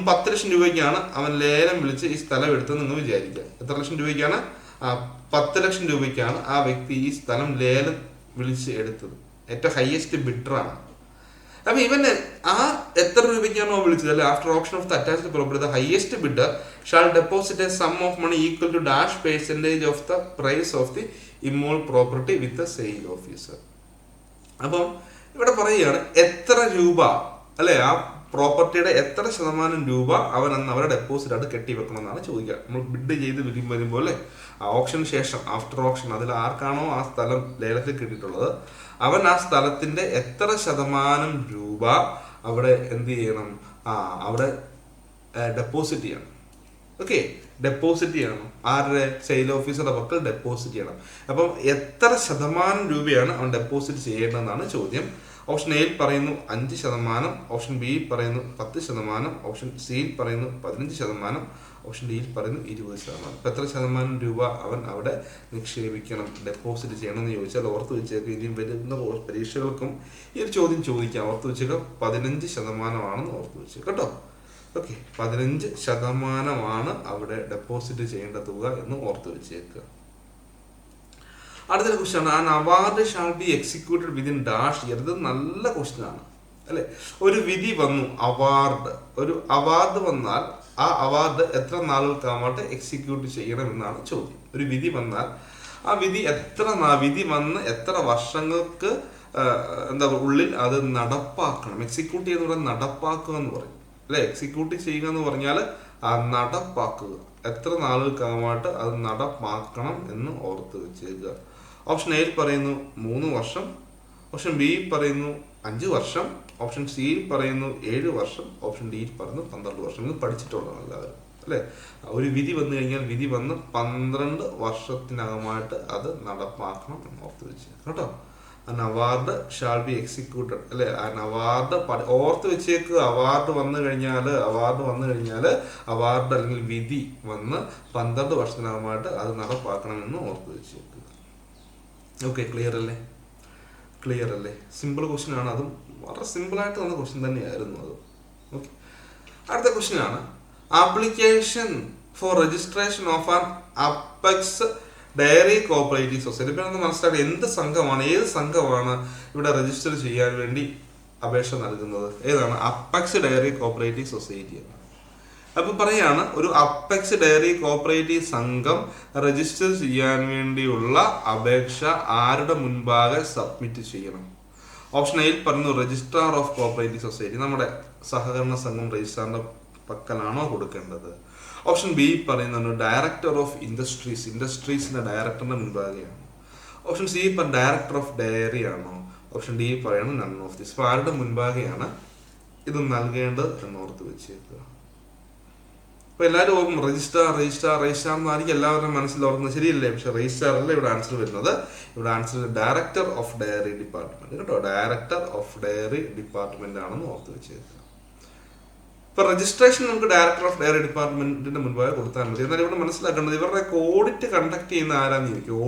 10 ലക്ഷം രൂപയ്ക്കാണ് അവൻ ലേലം വിളിച്ച് ഈ സ്ഥലം എടുത്തെന്ന് നിങ്ങൾ വിചാരിക്കുക. എത്ര ലക്ഷം രൂപയ്ക്കാണ്? 10 ലക്ഷം രൂപയ്ക്കാണ് ആ വ്യക്തി ഈ സ്ഥലം ലേലം വിളിച്ച് എടുത്തത്. ഏറ്റവും ഹയസ്റ്റ് ബിഡറാണ്. അപ്പൊ ഇവന് ആ എത്ര രൂപയ്ക്കാണോ വിളിച്ചത്, അല്ലെ, after option of the attached property the highest bidder shall deposit a sum of money equal to dash percentage of the price of the immovable property with the sale officer. അപ്പം ഇവിടെ പറയുകയാണ് എത്ര രൂപ, അല്ലെ, ആ പ്രോപ്പർട്ടിയുടെ എത്ര ശതമാനം രൂപ അവൻ അന്ന് അവരുടെ ഡെപ്പോസിറ്റ് ആയിട്ട് കെട്ടിവെക്കണം എന്നാണ് ചോദിക്കുക. നമ്മൾ ബിഡ് ചെയ്ത് വരുമ്പോൾ, അല്ലെ, ആ ഓപ്ഷന് ശേഷം ആഫ്റ്റർ ഓപ്ഷൻ അതിൽ ആർക്കാണോ ആ സ്ഥലം ലേലത്തിൽ കിട്ടിയിട്ടുള്ളത് അവൻ ആ സ്ഥലത്തിന്റെ എത്ര ശതമാനം രൂപ അവിടെ എന്ത് ചെയ്യണം? അവിടെ ഡെപ്പോസിറ്റ് ചെയ്യണം. ഓക്കെ, ഡെപ്പോസിറ്റ് ചെയ്യണം. ആരുടെ? സെയിൽ ഓഫീസറുടെ പക്കൽ ഡെപ്പോസിറ്റ് ചെയ്യണം. അപ്പം എത്ര ശതമാനം രൂപയാണ് അവൻ ഡെപ്പോസിറ്റ് ചെയ്യേണ്ടതെന്നാണ് ചോദ്യം. ഓപ്ഷൻ എയിൽ പറയുന്നു 5%, ഓപ്ഷൻ ബി പറയുന്നു 10%, ഓപ്ഷൻ സിയിൽ പറയുന്നു 15%, ഓപ്ഷൻ ഡിയിൽ പറയുന്നു 20%. ഇപ്പം എത്ര ശതമാനം രൂപ അവൻ അവിടെ നിക്ഷേപിക്കണം, ഡെപ്പോസിറ്റ് ചെയ്യണം എന്ന് ചോദിച്ചാൽ ഓർത്ത് വെച്ചേക്ക്. ഇനിയും വരുന്ന പരീക്ഷകൾക്കും ഈ ഒരു ചോദ്യം ചോദിക്കാം. ഓർത്ത് വെച്ചേക്ക് 15% ഓർത്ത് വെച്ചേക്ക് കേട്ടോ. ഓക്കെ, 15% അവിടെ ഡെപ്പോസിറ്റ് ചെയ്യേണ്ട തുക എന്ന് ഓർത്ത് വെച്ചേക്കുക. അടുത്തൊരു ക്വസ്റ്റ്യൻ ആണ്, an award shall be executed within dash year. ഇത് നല്ല ക്വസ്റ്റ്യൻ ആണ് അല്ലെ. ഒരു വിധി വന്നു, ഒരു അവാർഡ് വന്നാൽ ആ അവാർഡ് എത്ര നാളുകൾക്കാവട്ടെ എക്സിക്യൂട്ട് ചെയ്യണം എന്നാണ് ചോദ്യം. ഒരു വിധി വന്നാൽ ആ വിധി വിധി വന്ന് എത്ര വർഷങ്ങൾക്ക് ഉള്ളിൽ അത് നടപ്പാക്കണം. എക്സിക്യൂട്ട് ചെയ്യുന്ന പറഞ്ഞാൽ നടപ്പാക്കുക എന്ന് പറയും അല്ലെ. എക്സിക്യൂട്ട് ചെയ്യുക എന്ന് പറഞ്ഞാൽ നടപ്പാക്കുക, എത്ര നാളുകൾക്കാവട്ടെ അത് നടപ്പാക്കണം എന്ന് ഓർത്ത് വെച്ചേക്കുക. ഓപ്ഷൻ എയിൽ പറയുന്നു 3 വർഷം, ഓപ്ഷൻ ബി പറയുന്നു 5 വർഷം, ഓപ്ഷൻ സി പറയുന്നു 7 വർഷം, ഓപ്ഷൻ ഡി പറയുന്നു 12 വർഷം. ഇത് പഠിച്ചിട്ടുള്ളതാണ് എല്ലാവരും അല്ലെ. ഒരു വിധി വന്നു കഴിഞ്ഞാൽ വിധി വന്ന് 12 വർഷത്തിനകമായിട്ട് അത് നടപ്പാക്കണം എന്ന് ഓർത്ത് വെച്ചേക്കുക കേട്ടോ. അൻ അവാർഡ് ഷാൾ ബി എക്സിക്യൂട്ടഡ് അല്ലെ. അൻ അവാർഡ് ഓർത്ത് വെച്ചേക്ക്. അവാർഡ് വന്നു കഴിഞ്ഞാൽ അവാർഡ് അല്ലെങ്കിൽ വിധി വന്ന് 12 വർഷത്തിനകമായിട്ട് അത് നടപ്പാക്കണമെന്ന് ഓർത്ത് വെച്ചേക്കുക. ഓക്കെ, ക്ലിയർ അല്ലേ? സിമ്പിൾ ക്വസ്റ്റ്യൻ ആണ്, അതും വളരെ സിമ്പിളായിട്ട് വന്ന ക്വസ്റ്റ്യൻ തന്നെയായിരുന്നു അത്. ഓക്കെ, അടുത്ത ക്വസ്റ്റ്യൻ ആണ്, application for registration of an apex dairy cooperative society. ഇപ്പം ഒന്ന് മനസ്സിലാക്കി ഏത് സംഘമാണ് ഇവിടെ രജിസ്റ്റർ ചെയ്യാൻ വേണ്ടി അപേക്ഷ നൽകുന്നത്? ഏതാണ്? Apex dairy cooperative society. അപ്പൊ പറയാണ്, ഒരു അപ്പെക്സ് ഡയറി കോഓപ്പറേറ്റീവ് സംഘം രജിസ്റ്റർ ചെയ്യാൻ വേണ്ടിയുള്ള അപേക്ഷ ആരുടെ മുൻപാകെ സബ്മിറ്റ് ചെയ്യണം? ഓപ്ഷൻ എയിൽ പറയുന്നു രജിസ്ട്രാർ ഓഫ് കോഓപ്പറേറ്റീവ് സൊസൈറ്റി. നമ്മുടെ സഹകരണ സംഘം രജിസ്ട്രാറിന്റെ പക്കലാണോ കൊടുക്കേണ്ടത്? ഓപ്ഷൻ ബി പറയുന്നുണ്ട് ഡയറക്ടർ ഓഫ് ഇൻഡസ്ട്രീസിന്റെ ഡയറക്ടറിന്റെ മുൻപാകെയാണ്. Option C director of dairy ആണോ? ഓപ്ഷൻ ഡി പറയുന്നത് നൺ ഓഫ് ദിസ്. അപ്പൊ ആരുടെ മുൻപാകെയാണ് ഇത് നൽകേണ്ടത് എന്നോർത്ത് വെച്ചേക്കുക. അപ്പൊ എല്ലാവരും ഓർക്കും രജിസ്ട്രാർ എന്നായിരിക്കും എല്ലാവരുടെയും മനസ്സിൽ ഓർക്കുന്നത്, ശരിയല്ലേ? പക്ഷെ രജിസ്ട്രാർ അല്ല ഇവിടെ ആൻസർ വരുന്നത്. ഇവിടെ answer director of diary department കേട്ടോ. ഡയറക്ടർ ഓഫ് ഡയറി ഡിപ്പാർട്ട്മെന്റ് ആണെന്ന് ഓർത്ത് വെച്ചേക്കുക. ഇപ്പൊ രജിസ്ട്രേഷൻ നമുക്ക് ഡയറക്ടർ ഓഫ് ഡയറി ഡിപ്പാർട്ട്മെന്റിന്റെ മുൻപാകെ കൊടുത്താൽ മതി. എന്നാൽ ഇവിടെ മനസ്സിലാക്കേണ്ടത് ഇവരുടെ ഓഡിറ്റ് കണ്ടക്ട് ചെയ്യുന്ന ആരാന്ന് ചോദിക്കും.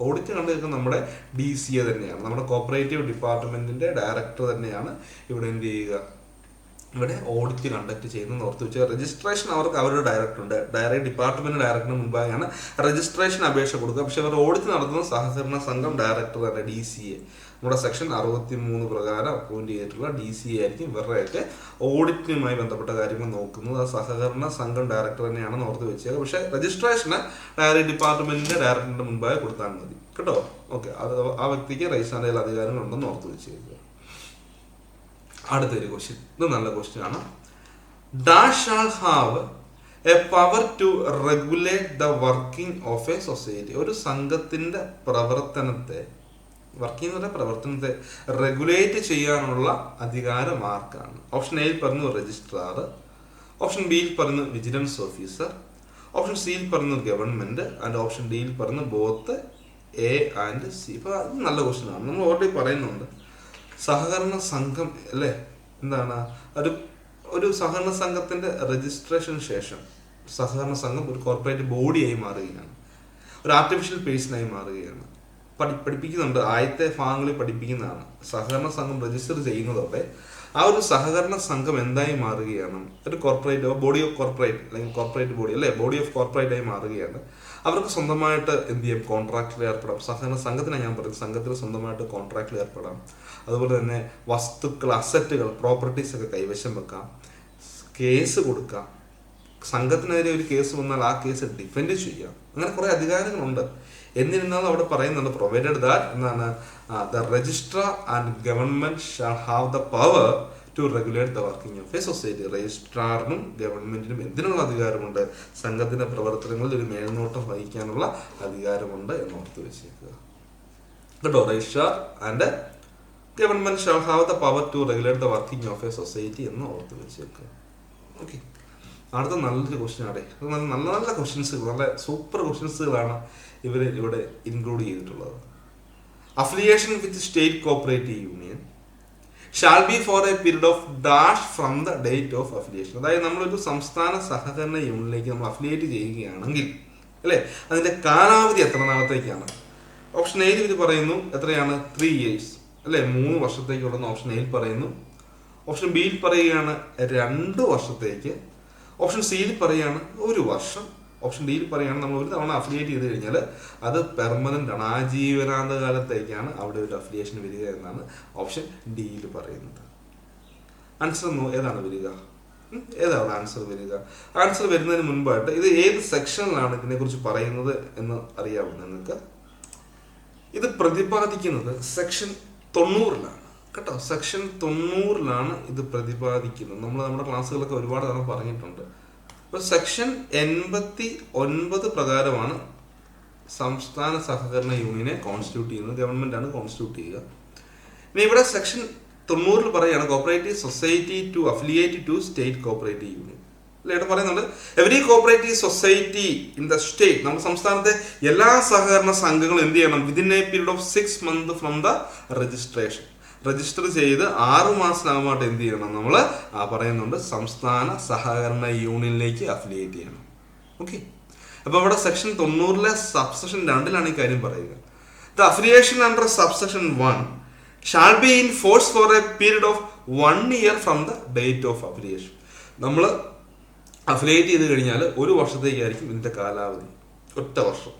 ഓഡിറ്റ് കണ്ടു നമ്മുടെ DCA തന്നെയാണ്, നമ്മുടെ കോഓപ്പറേറ്റീവ് ഡിപ്പാർട്ട്മെന്റിന്റെ ഡയറക്ടർ തന്നെയാണ് ഇവിടെ എന്ത് ചെയ്യുക, ഇവിടെ ഓഡിറ്റ് കണ്ടക്ട് ചെയ്യുന്നതെന്ന് ഓർത്ത് വെച്ചാൽ രജിസ്ട്രേഷൻ അവർക്ക് അവരുടെ ഡയറക്ടർ ഉണ്ട്. ഡയറി ഡിപ്പാർട്ട്മെന്റ് ഡയറക്ടറിന് മുൻപായാണ് രജിസ്ട്രേഷൻ അപേക്ഷ കൊടുക്കുക. പക്ഷെ അവർ ഓഡിറ്റ് നടത്തുന്ന സഹകരണ സംഘം ഡയറക്ടർ തന്നെ, DCA. നമ്മുടെ സെക്ഷൻ 63 പ്രകാരം അപ്പോയിന്റ് ചെയ്തിട്ടുള്ള DCA ആയിരിക്കും ഇവരുടെയൊക്കെ ഓഡിറ്റുമായി ബന്ധപ്പെട്ട കാര്യങ്ങൾ നോക്കുന്നത്. ആ സഹകരണ സംഘം ഡയറക്ടർ തന്നെയാണെന്ന് ഓർത്ത് വെച്ചേക്കുക. പക്ഷെ രജിസ്ട്രേഷന് ഡയറി ഡിപ്പാർട്ട്മെന്റിന്റെ ഡയറക്ടറിന്റെ മുൻപായി കൊടുത്താൽ മതി കേട്ടോ. ഓക്കെ, അത് ആ വ്യക്തിക്ക് രജിസ്ട്രാറിന്റെ അധികാരങ്ങളുണ്ടെന്ന് ഓർത്ത് വെച്ചേക്കുക. അടുത്തൊരു ക്വസ്റ്റ്യൻ, ഇത് നല്ല ക്വസ്റ്റ്യൻ ആണ്. Dash shall have a power to regulate the working of a society. ഒരു സംഘത്തിന്റെ പ്രവർത്തനത്തെ റെഗുലേറ്റ് ചെയ്യാനുള്ള അധികാരം ആർക്കാണ്? ഓപ്ഷൻ എയിൽ പറഞ്ഞു രജിസ്ട്രാർ, ഓപ്ഷൻ ബിയിൽ പറഞ്ഞു വിജിലൻസ് ഓഫീസർ, ഓപ്ഷൻ സിയിൽ പറഞ്ഞു ഗവൺമെന്റ്, ആൻഡ് ഓപ്ഷൻ ഡിയിൽ പറഞ്ഞു ബോത്ത് A and C. ഇപ്പൊ അത് നല്ല ക്വസ്റ്റ്യൻ ആണ്. നമ്മൾ ഓൾറെഡി പറയുന്നുണ്ട് സഹകരണ സംഘം അല്ലേ, എന്താണ് ഒരു സഹകരണ സംഘത്തിന്റെ രജിസ്ട്രേഷന് ശേഷം സഹകരണ സംഘം ഒരു കോർപ്പറേറ്റ് ബോഡിയായി മാറുകയാണ്, ഒരു ആർട്ടിഫിഷ്യൽ പേഴ്സണായി മാറുകയാണ്. പഠിപ്പിക്കുന്നുണ്ട്, ആദ്യത്തെ ഭാഗങ്ങളിൽ പഠിപ്പിക്കുന്നതാണ്. സഹകരണ സംഘം രജിസ്റ്റർ ചെയ്യുന്നതോടെ ആ ഒരു സഹകരണ സംഘം എന്തായി മാറുകയാണ്, ഒരു കോർപ്പറേറ്റ് ബോഡി ഓഫ് കോർപ്പറേറ്റ് അല്ലെങ്കിൽ കോർപ്പറേറ്റ് ബോഡി അല്ലെ, ബോഡി ഓഫ് കോർപ്പറേറ്റ് ആയി മാറുകയാണ്. അവർക്ക് സ്വന്തമായിട്ട് എന്ത് ചെയ്യും, കോൺട്രാക്റ്റിൽ ഏർപ്പെടാം. സഹകരണ സംഘത്തിനാണ് ഞാൻ പറയുന്നത്, സംഘത്തിന് സ്വന്തമായിട്ട് കോൺട്രാക്റ്റിൽ ഏർപ്പെടാം. അതുപോലെ തന്നെ വസ്തുക്കൾ, അസറ്റുകൾ, പ്രോപ്പർട്ടീസ് ഒക്കെ കൈവശം വെക്കാം, കേസ് കൊടുക്കാം, സംഘത്തിനെതിരെ ഒരു കേസ് വന്നാൽ ആ കേസ് ഡിഫെൻഡ് ചെയ്യാം. അങ്ങനെ കുറെ അധികാരങ്ങളുണ്ട്. എന്നിരുന്നാലും അവിടെ പറയുന്നുണ്ട് പ്രൊവൈഡഡ് ദാറ്റ് എന്താണ്, the registrar and government shall have the power to regulate the working of a society. രജിസ്ട്രാറിനും ഗവൺമെന്റിനും എന്തിനുള്ള അധികാരമുണ്ട്, സംഘത്തിന്റെ പ്രവർത്തനങ്ങളിൽ ഒരു മേൽനോട്ടം വഹിക്കാനുള്ള അധികാരമുണ്ട് എന്ന് ഓർത്ത് വെച്ചേക്കുക കേട്ടോ. Registrar and government shall have the power to regulate the working of a society എന്ന് ഓർത്ത് വെച്ചേക്കുക. ഓക്കെ, അടുത്ത നല്ലൊരു ക്വസ്റ്റ്യൻ ആണ്. നല്ല നല്ല ക്വസ്റ്റ്യൻസ്, നല്ല സൂപ്പർ ക്വസ്റ്റ്യൻസുകളാണ് ഇവിടെ ഇൻക്ലൂഡ് ചെയ്തിട്ടുള്ളത്. Affiliation with state cooperative union shall be for a period of dash from the date of affiliation. അതായത് നമ്മളൊരു സംസ്ഥാന സഹകരണ യൂണിയനിലേക്ക് നമ്മൾ അഫിലിയേറ്റ് ചെയ്യുകയാണെങ്കിൽ അല്ലെ, അതിന്റെ കാലാവധി എത്ര നാളത്തേക്കാണ്? ഓപ്ഷൻ എയിൽ ഇത് പറയുന്നു എത്രയാണ്, 3 years അല്ലെ, 3 വർഷത്തേക്കുള്ളതെന്ന് ഓപ്ഷൻ എയിൽ പറയുന്നു. ഓപ്ഷൻ ബിയിൽ പറയുകയാണ് 2 വർഷത്തേക്ക്. ഓപ്ഷൻ സിയിൽ പറയുകയാണ് 1 വർഷം. ഓപ്ഷൻ ഡിയിൽ പറയുകയാണെങ്കിൽ നമ്മൾ ഒരു തവണ അഫിലിയേറ്റ് ചെയ്ത് കഴിഞ്ഞാൽ അത് പെർമനന്റ് ആണ്, ആജീവനാന്ത കാലത്തേക്കാണ് അവിടെ ഒരു അഫിലിയേഷൻ വരിക എന്നാണ് ഓപ്ഷൻ ഡിയിൽ പറയുന്നത്. ആൻസർ ഏതാണ് വരിക? ഏതാണ് ആൻസർ വരിക? ആൻസർ വരുന്നതിന് മുൻപായിട്ട് ഇത് ഏത് സെക്ഷനിലാണ് ഇതിനെക്കുറിച്ച് പറയുന്നത് എന്ന് അറിയാമോ നിങ്ങൾക്ക്? ഇത് പ്രതിപാദിക്കുന്നത് സെക്ഷൻ 90-ലാണ് കേട്ടോ. സെക്ഷൻ 90-ലാണ് ഇത് പ്രതിപാദിക്കുന്നത്. നമ്മുടെ ക്ലാസ്സുകളൊക്കെ ഒരുപാട് തവണ പറഞ്ഞിട്ടുണ്ട്. അപ്പോൾ സെക്ഷൻ 89 പ്രകാരമാണ് സംസ്ഥാന സഹകരണ യൂണിയനെ കോൺസ്റ്റിറ്റ്യൂട്ട് ചെയ്യുന്നത്. ഗവൺമെന്റാണ് കോൺസ്റ്റിറ്റ്യൂട്ട് ചെയ്യുക. ഇനി ഇവിടെ സെക്ഷൻ 90 പറയുകയാണ് cooperative society to affiliate to state cooperative union. ഇവിടെ പറയുന്നുണ്ട് every cooperative society in the state, നമ്മുടെ സംസ്ഥാനത്തെ എല്ലാ സഹകരണ സംഘങ്ങളും എന്ത് ചെയ്യണം? Within a period of 6 months from the registration, രജിസ്റ്റർ ചെയ്ത് 6 മാസത്തിനകമായിട്ട് എന്ത് ചെയ്യണം? നമ്മൾ പറയുന്നുണ്ട് സംസ്ഥാന സഹകരണ യൂണിയനിലേക്ക് അഫിലിയേറ്റ് ചെയ്യണം. ഓക്കെ, അപ്പൊ ഇവിടെ സെക്ഷൻ 90-ലെ സബ്സെക്ഷൻ 2-ലാണ് ഈ കാര്യം പറയുക. The affiliation under subsection 1 shall be in force for a period of 1 year from the date of affiliation. നമ്മൾ അഫിലിയേറ്റ് ചെയ്ത് കഴിഞ്ഞാൽ 1 വർഷത്തേക്കായിരിക്കും ഇതിന്റെ കാലാവധി, 1 വർഷം.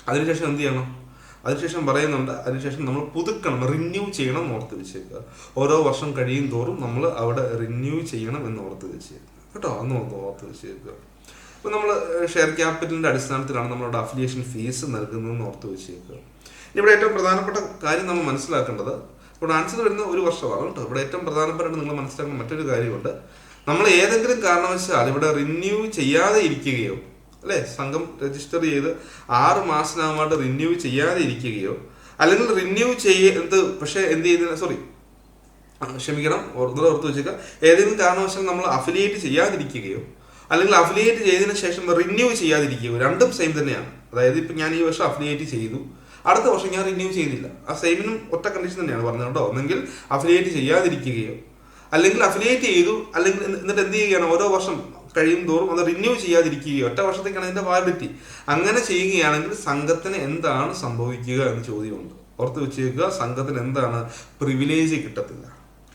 അതിനുശേഷം എന്ത് ചെയ്യണം? അതിനുശേഷം പറയുന്നുണ്ട്, അതിനുശേഷം നമ്മൾ പുതുക്കണം, റിന്യൂ ചെയ്യണം എന്ന് ഓർത്ത് വെച്ചേക്കുക. ഓരോ വർഷം കഴിയും തോറും നമ്മൾ അവിടെ റിന്യൂ ചെയ്യണം എന്ന് ഓർത്ത് വെച്ചേക്കുക കേട്ടോ. അന്ന് ഓർത്ത് വെച്ചേക്കുക. ഇപ്പൊ നമ്മൾ ഷെയർ ക്യാപിറ്റലിന്റെ അടിസ്ഥാനത്തിലാണ് നമ്മളവിടെ അഫിലിയേഷൻ ഫീസ് നൽകുന്നതെന്ന് ഓർത്ത് വെച്ചേക്കുക. ഇവിടെ ഏറ്റവും പ്രധാനപ്പെട്ട കാര്യം നമ്മൾ മനസ്സിലാക്കേണ്ടത്, ഇവിടെ ആൻസർ വരുന്ന 1 വർഷമാണ് കേട്ടോ. ഇവിടെ ഏറ്റവും പ്രധാനപ്പെട്ടായിട്ട് നിങ്ങൾ മനസ്സിലാക്കുന്ന മറ്റൊരു കാര്യമുണ്ട്. നമ്മൾ ഏതെങ്കിലും കാരണവശാൽ ഇവിടെ റിന്യൂ ചെയ്യാതെ ഇരിക്കുകയോ, അല്ലെ, സംഘം രജിസ്റ്റർ ചെയ്ത് 6 മാസത്തിനകമായിട്ട് റിന്യൂ ചെയ്യാതെ ഇരിക്കുകയോ, അല്ലെങ്കിൽ റിന്യൂ ചെയ്ത് പക്ഷെ എന്ത് ചെയ്യുന്നില്ല, ക്ഷമിക്കണം, ഓർത്ത് വെച്ചേക്കുക, ഏതെങ്കിലും കാരണവശാൽ നമ്മൾ അഫിലിയേറ്റ് ചെയ്യാതിരിക്കുകയോ അല്ലെങ്കിൽ അഫിലിയേറ്റ് ചെയ്തതിനു ശേഷം റിന്യൂ ചെയ്യാതിരിക്കുകയോ, രണ്ടും സെയിം തന്നെയാണ്. അതായത് ഇപ്പം ഞാൻ ഈ വർഷം അഫിലിയേറ്റ് ചെയ്തു, അടുത്ത വർഷം ഞാൻ റിന്യൂ ചെയ്തില്ല, ആ സെയിമിനും ഒറ്റ കണ്ടീഷൻ തന്നെയാണ് പറഞ്ഞത് കേട്ടോ. ഒന്നെങ്കിൽ അഫിലിയേറ്റ് ചെയ്യാതിരിക്കുകയോ, അല്ലെങ്കിൽ അഫിലിയേറ്റ് ചെയ്തു, അല്ലെങ്കിൽ എന്നിട്ട് എന്ത് ചെയ്യുകയാണ്? ഓരോ വർഷം കഴിയും തോറും അത് റിന്യൂ ചെയ്യാതിരിക്കുകയോ, ഒറ്റ വർഷത്തേക്കാണ് അതിന്റെ വാലിഡിറ്റി. അങ്ങനെ ചെയ്യുകയാണെങ്കിൽ സംഘത്തിന് എന്താണ് സംഭവിക്കുക എന്ന് ചോദ്യമുണ്ട്. ഓർത്ത് വെച്ചേക്കുക, സംഘത്തിന് എന്താണ്? പ്രിവിലേജ് കിട്ടത്തില്ല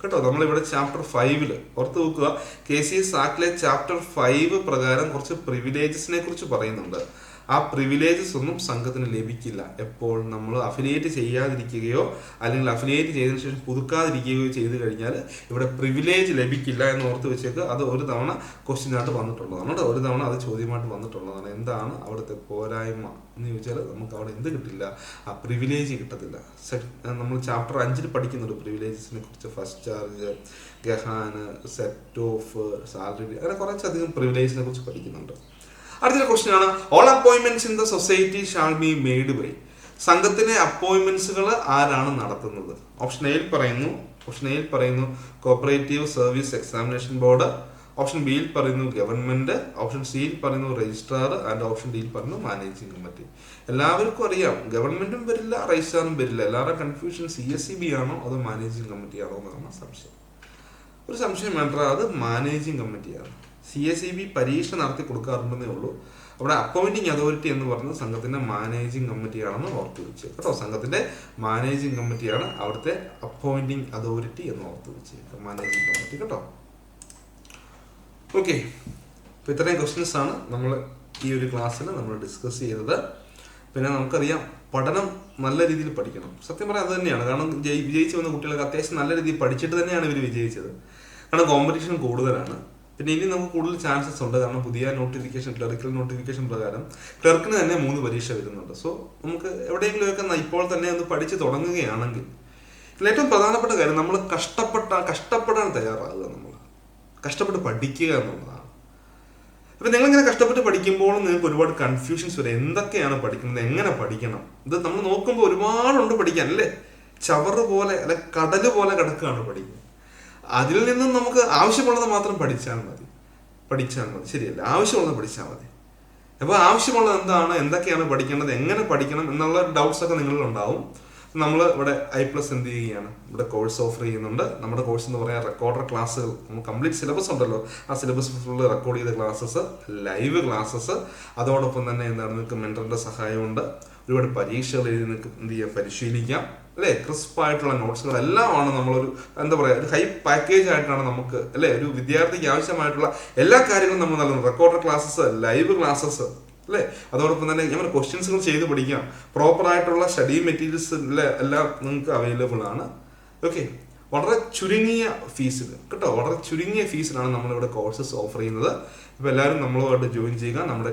കേട്ടോ. നമ്മളിവിടെ ചാപ്റ്റർ 5-ല് ഓർത്ത് വെക്കുക, KCS ആക്ടിലെ ചാപ്റ്റർ 5 പ്രകാരം കുറച്ച് പ്രിവിലേജസിനെ കുറിച്ച് പറയുന്നുണ്ട്. ആ പ്രിവിലേജസ് ഒന്നും സംഘത്തിന് ലഭിക്കില്ല എപ്പോൾ നമ്മൾ അഫിലിയേറ്റ് ചെയ്യാതിരിക്കുകയോ അല്ലെങ്കിൽ അഫിലിയേറ്റ് ചെയ്തതിനു ശേഷം പുതുക്കാതിരിക്കുകയോ ചെയ്തു കഴിഞ്ഞാൽ ഇവിടെ പ്രിവിലേജ് ലഭിക്കില്ല എന്ന് ഓർത്ത് വെച്ചേക്ക്. അത് ഒരു തവണ ക്വസ്റ്റ്യൻ ആയിട്ട് വന്നിട്ടുള്ളതാണ് കേട്ടോ. ഒരു തവണ അത് ചോദ്യമായിട്ട് വന്നിട്ടുള്ളതാണ്. എന്താണ് അവിടുത്തെ പോരായ്മ എന്ന് ചോദിച്ചാൽ നമുക്ക് അവിടെ എന്ത് കിട്ടില്ല? ആ പ്രിവിലേജ് കിട്ടത്തില്ല. നമ്മൾ ചാപ്റ്റർ 5-ൽ പഠിക്കുന്നുണ്ട് പ്രിവിലേജസിനെ കുറിച്ച്. ഫസ്റ്റ് ചാർജ്, ഗഹാന്, സെറ്റ് ഓഫ്, സാലറി, അങ്ങനെ കുറച്ചധികം പ്രിവിലേജിനെ കുറിച്ച് പഠിക്കുന്നുണ്ട്. അടുത്ത ക്വസ്റ്റ്യൻ ആണ്, all appointments in the society shall be made by. സംഘത്തിലെ അപ്പോയിന്റ്മെന്റ്സുകൾ ആരാണ് നടത്തുന്നത്? ഓപ്ഷൻ എയിൽ പറയുന്നു cooperative service examination board, option ബിയിൽ പറയുന്നു ഗവൺമെന്റ്, ഓപ്ഷൻ സിയിൽ പറയുന്നു രജിസ്ട്രാർ, ആൻഡ് ഓപ്ഷൻ ഡിയിൽ പറയുന്നു മാനേജിംഗ് കമ്മിറ്റി. എല്ലാവർക്കും അറിയാം ഗവൺമെന്റും വരില്ല, രജിസ്ട്രാറും വരില്ല. എല്ലാവരുടെ കൺഫ്യൂഷൻ CSEB ആണോ അതോ മാനേജിംഗ് കമ്മിറ്റി ആണോ എന്നാണ് സംശയം. ഒരു സംശയം വേണ്ട, അത് മാനേജിംഗ് കമ്മിറ്റിയാണ്. CSEB പരീക്ഷ നടത്തി കൊടുക്കാറുണ്ടെന്നേ ഉള്ളൂ. അവിടെ അപ്പോയിന്റിംഗ് അതോറിറ്റി എന്ന് പറയുന്നത് സംഘത്തിന്റെ മാനേജിംഗ് കമ്മിറ്റിയാണെന്ന് ഓർത്ത് വെച്ച് കേട്ടോ. സംഘത്തിന്റെ മാനേജിംഗ് കമ്മിറ്റിയാണ് അവിടുത്തെ അപ്പോയിന്റിംഗ് അതോറിറ്റി എന്ന് ഓർത്ത് വെച്ച്, മാനേജിംഗ് കമ്മിറ്റി കേട്ടോ. ഓക്കെ, അപ്പോൾ ഇത്രയും ക്വസ്റ്റ്യൻസ് ആണ് നമ്മൾ ഈ ഒരു ക്ലാസ്സിൽ നമ്മൾ ഡിസ്കസ് ചെയ്തത്. പിന്നെ നമുക്കറിയാം പഠനം നല്ല രീതിയിൽ പഠിക്കണം. സത്യം പറയാൻ അത് തന്നെയാണ്. കാരണം വിജയിച്ച് വന്ന കുട്ടികൾക്ക് അത്യാവശ്യം നല്ല രീതിയിൽ പഠിച്ചിട്ട് തന്നെയാണ് ഇവർ വിജയിച്ചത്. കാരണം കോമ്പറ്റീഷൻ കൂടുതലാണ്. പിന്നെ ഇനി നമുക്ക് കൂടുതൽ ചാൻസസ് ഉണ്ട്. കാരണം പുതിയ നോട്ടിഫിക്കേഷൻ, ക്ലറിക്കൽ നോട്ടിഫിക്കേഷൻ പ്രകാരം ക്ലർക്കിന് തന്നെ 3 പരീക്ഷ വരുന്നുണ്ട്. സോ നമുക്ക് എവിടെയെങ്കിലുമൊക്കെ ഇപ്പോൾ തന്നെ ഒന്ന് പഠിച്ച് തുടങ്ങുകയാണെങ്കിൽ ഏറ്റവും പ്രധാനപ്പെട്ട കാര്യം നമ്മൾ കഷ്ടപ്പെടാൻ തയ്യാറാകുക, നമ്മൾ കഷ്ടപ്പെട്ട് പഠിക്കുക എന്നുള്ളതാണ്. അപ്പം നിങ്ങളിങ്ങനെ കഷ്ടപ്പെട്ട് പഠിക്കുമ്പോൾ നിങ്ങൾക്ക് ഒരുപാട് കൺഫ്യൂഷൻസ് വരും. എന്തൊക്കെയാണ് പഠിക്കുന്നത്, എങ്ങനെ പഠിക്കണം, ഇത് നമ്മൾ നോക്കുമ്പോൾ ഒരുപാടുണ്ട് പഠിക്കാൻ അല്ലേ. ചവറ് പോലെ അല്ലെ കടല് പോലെ കിടക്കുകയാണ് പഠിക്കുന്നത്. അതിൽ നിന്നും നമുക്ക് ആവശ്യമുള്ളത് മാത്രം പഠിച്ചാൽ മതി. ശരിയല്ല, ആവശ്യമുള്ളത് പഠിച്ചാൽ മതി. അപ്പോൾ ആവശ്യമുള്ളത് എന്താണ്, എന്തൊക്കെയാണ് പഠിക്കേണ്ടത്, എങ്ങനെ പഠിക്കണം എന്നുള്ള ഡൗട്ട്സ് ഒക്കെ നിങ്ങളിൽ ഉണ്ടാവും. നമ്മൾ ഇവിടെ I+ എന്ത് ചെയ്യുകയാണ്, ഇവിടെ കോഴ്സ് ഓഫർ ചെയ്യുന്നുണ്ട്. നമ്മുടെ കോഴ്സ് എന്ന് പറയാൻ റെക്കോർഡർ ക്ലാസ്സുകൾ, നമ്മൾ കംപ്ലീറ്റ് സിലബസ് ഉണ്ടല്ലോ, ആ സിലബസ് ഫുള്ള് റെക്കോർഡ് ചെയ്ത ക്ലാസ്സസ്, ലൈവ് ക്ലാസ്സസ്, അതോടൊപ്പം തന്നെ എന്താണ് നിങ്ങൾക്ക് മെന്ററിന്റെ സഹായമുണ്ട്. ഒരുപാട് പരീക്ഷകൾ എഴുതി നിങ്ങൾക്ക് എന്ത് ചെയ്യാം, പരിശീലിക്കാം അല്ലേ. ക്രിസ്പായിട്ടുള്ള നോട്ട്സുകളെല്ലാമാണ് നമ്മളൊരു എന്താ പറയുക, ഒരു ഹൈ പാക്കേജ് ആയിട്ടാണ് നമുക്ക് അല്ലേ ഒരു വിദ്യാർത്ഥിക്ക് ആവശ്യമായിട്ടുള്ള എല്ലാ കാര്യങ്ങളും നമ്മൾ നൽകുന്നത്. റെക്കോർഡർ ക്ലാസ്സസ്, ലൈവ് ക്ലാസ്സസ് അല്ലേ? അതോടൊപ്പം തന്നെ ഞാൻ ക്വസ്റ്റ്യൻസുകൾ ചെയ്ത് പഠിക്കാം. പ്രോപ്പറായിട്ടുള്ള സ്റ്റഡി മെറ്റീരിയൽസ് എല്ലാം നിങ്ങൾക്ക് അവൈലബിൾ ആണ്. ഓക്കെ, വളരെ ചുരുങ്ങിയ ഫീസിൽ കേട്ടോ, വളരെ ചുരുങ്ങിയ ഫീസിലാണ് നമ്മളിവിടെ കോഴ്സസ് ഓഫർ ചെയ്യുന്നത്. അപ്പോൾ എല്ലാവരും നമ്മളുമായിട്ട് ജോയിൻ ചെയ്യുക, നമ്മുടെ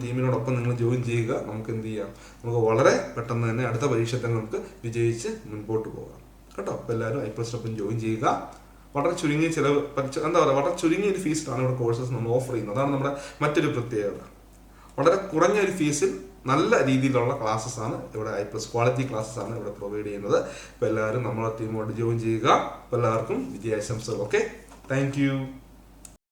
ടീമിനോടൊപ്പം നിങ്ങൾ ജോയിൻ ചെയ്യുക. നമുക്ക് എന്ത് ചെയ്യാം, നമുക്ക് വളരെ പെട്ടെന്ന് തന്നെ അടുത്ത പരീക്ഷ തന്നെ നമുക്ക് വിജയിച്ച് മുൻപോട്ട് പോകാം കേട്ടോ. അപ്പോൾ എല്ലാവരും ഐപ്ലസിനൊപ്പം ജോയിൻ ചെയ്യുക. വളരെ ചുരുങ്ങിയ ചിലവ്, എന്താ പറയുക, വളരെ ചുരുങ്ങിയ ഒരു ഫീസിലാണ് ഇവിടെ കോഴ്സസ് നമ്മൾ ഓഫർ ചെയ്യുന്നത്. അതാണ് നമ്മുടെ മറ്റൊരു പ്രത്യേകത. വളരെ കുറഞ്ഞ ഒരു ഫീസിൽ നല്ല രീതിയിലുള്ള ക്ലാസ്സസ് ആണ് ഇവിടെ, ഐപ്ലസ് ക്വാളിറ്റി ക്ലാസ്സസ് ആണ് ഇവിടെ പ്രൊവൈഡ് ചെയ്യുന്നത്. അപ്പോൾ എല്ലാവരും നമ്മളെ ടീമോട് ജോയിൻ ചെയ്യുക. അപ്പോൾ എല്ലാവർക്കും വിജയാശംസകൾ. Okay, thank you.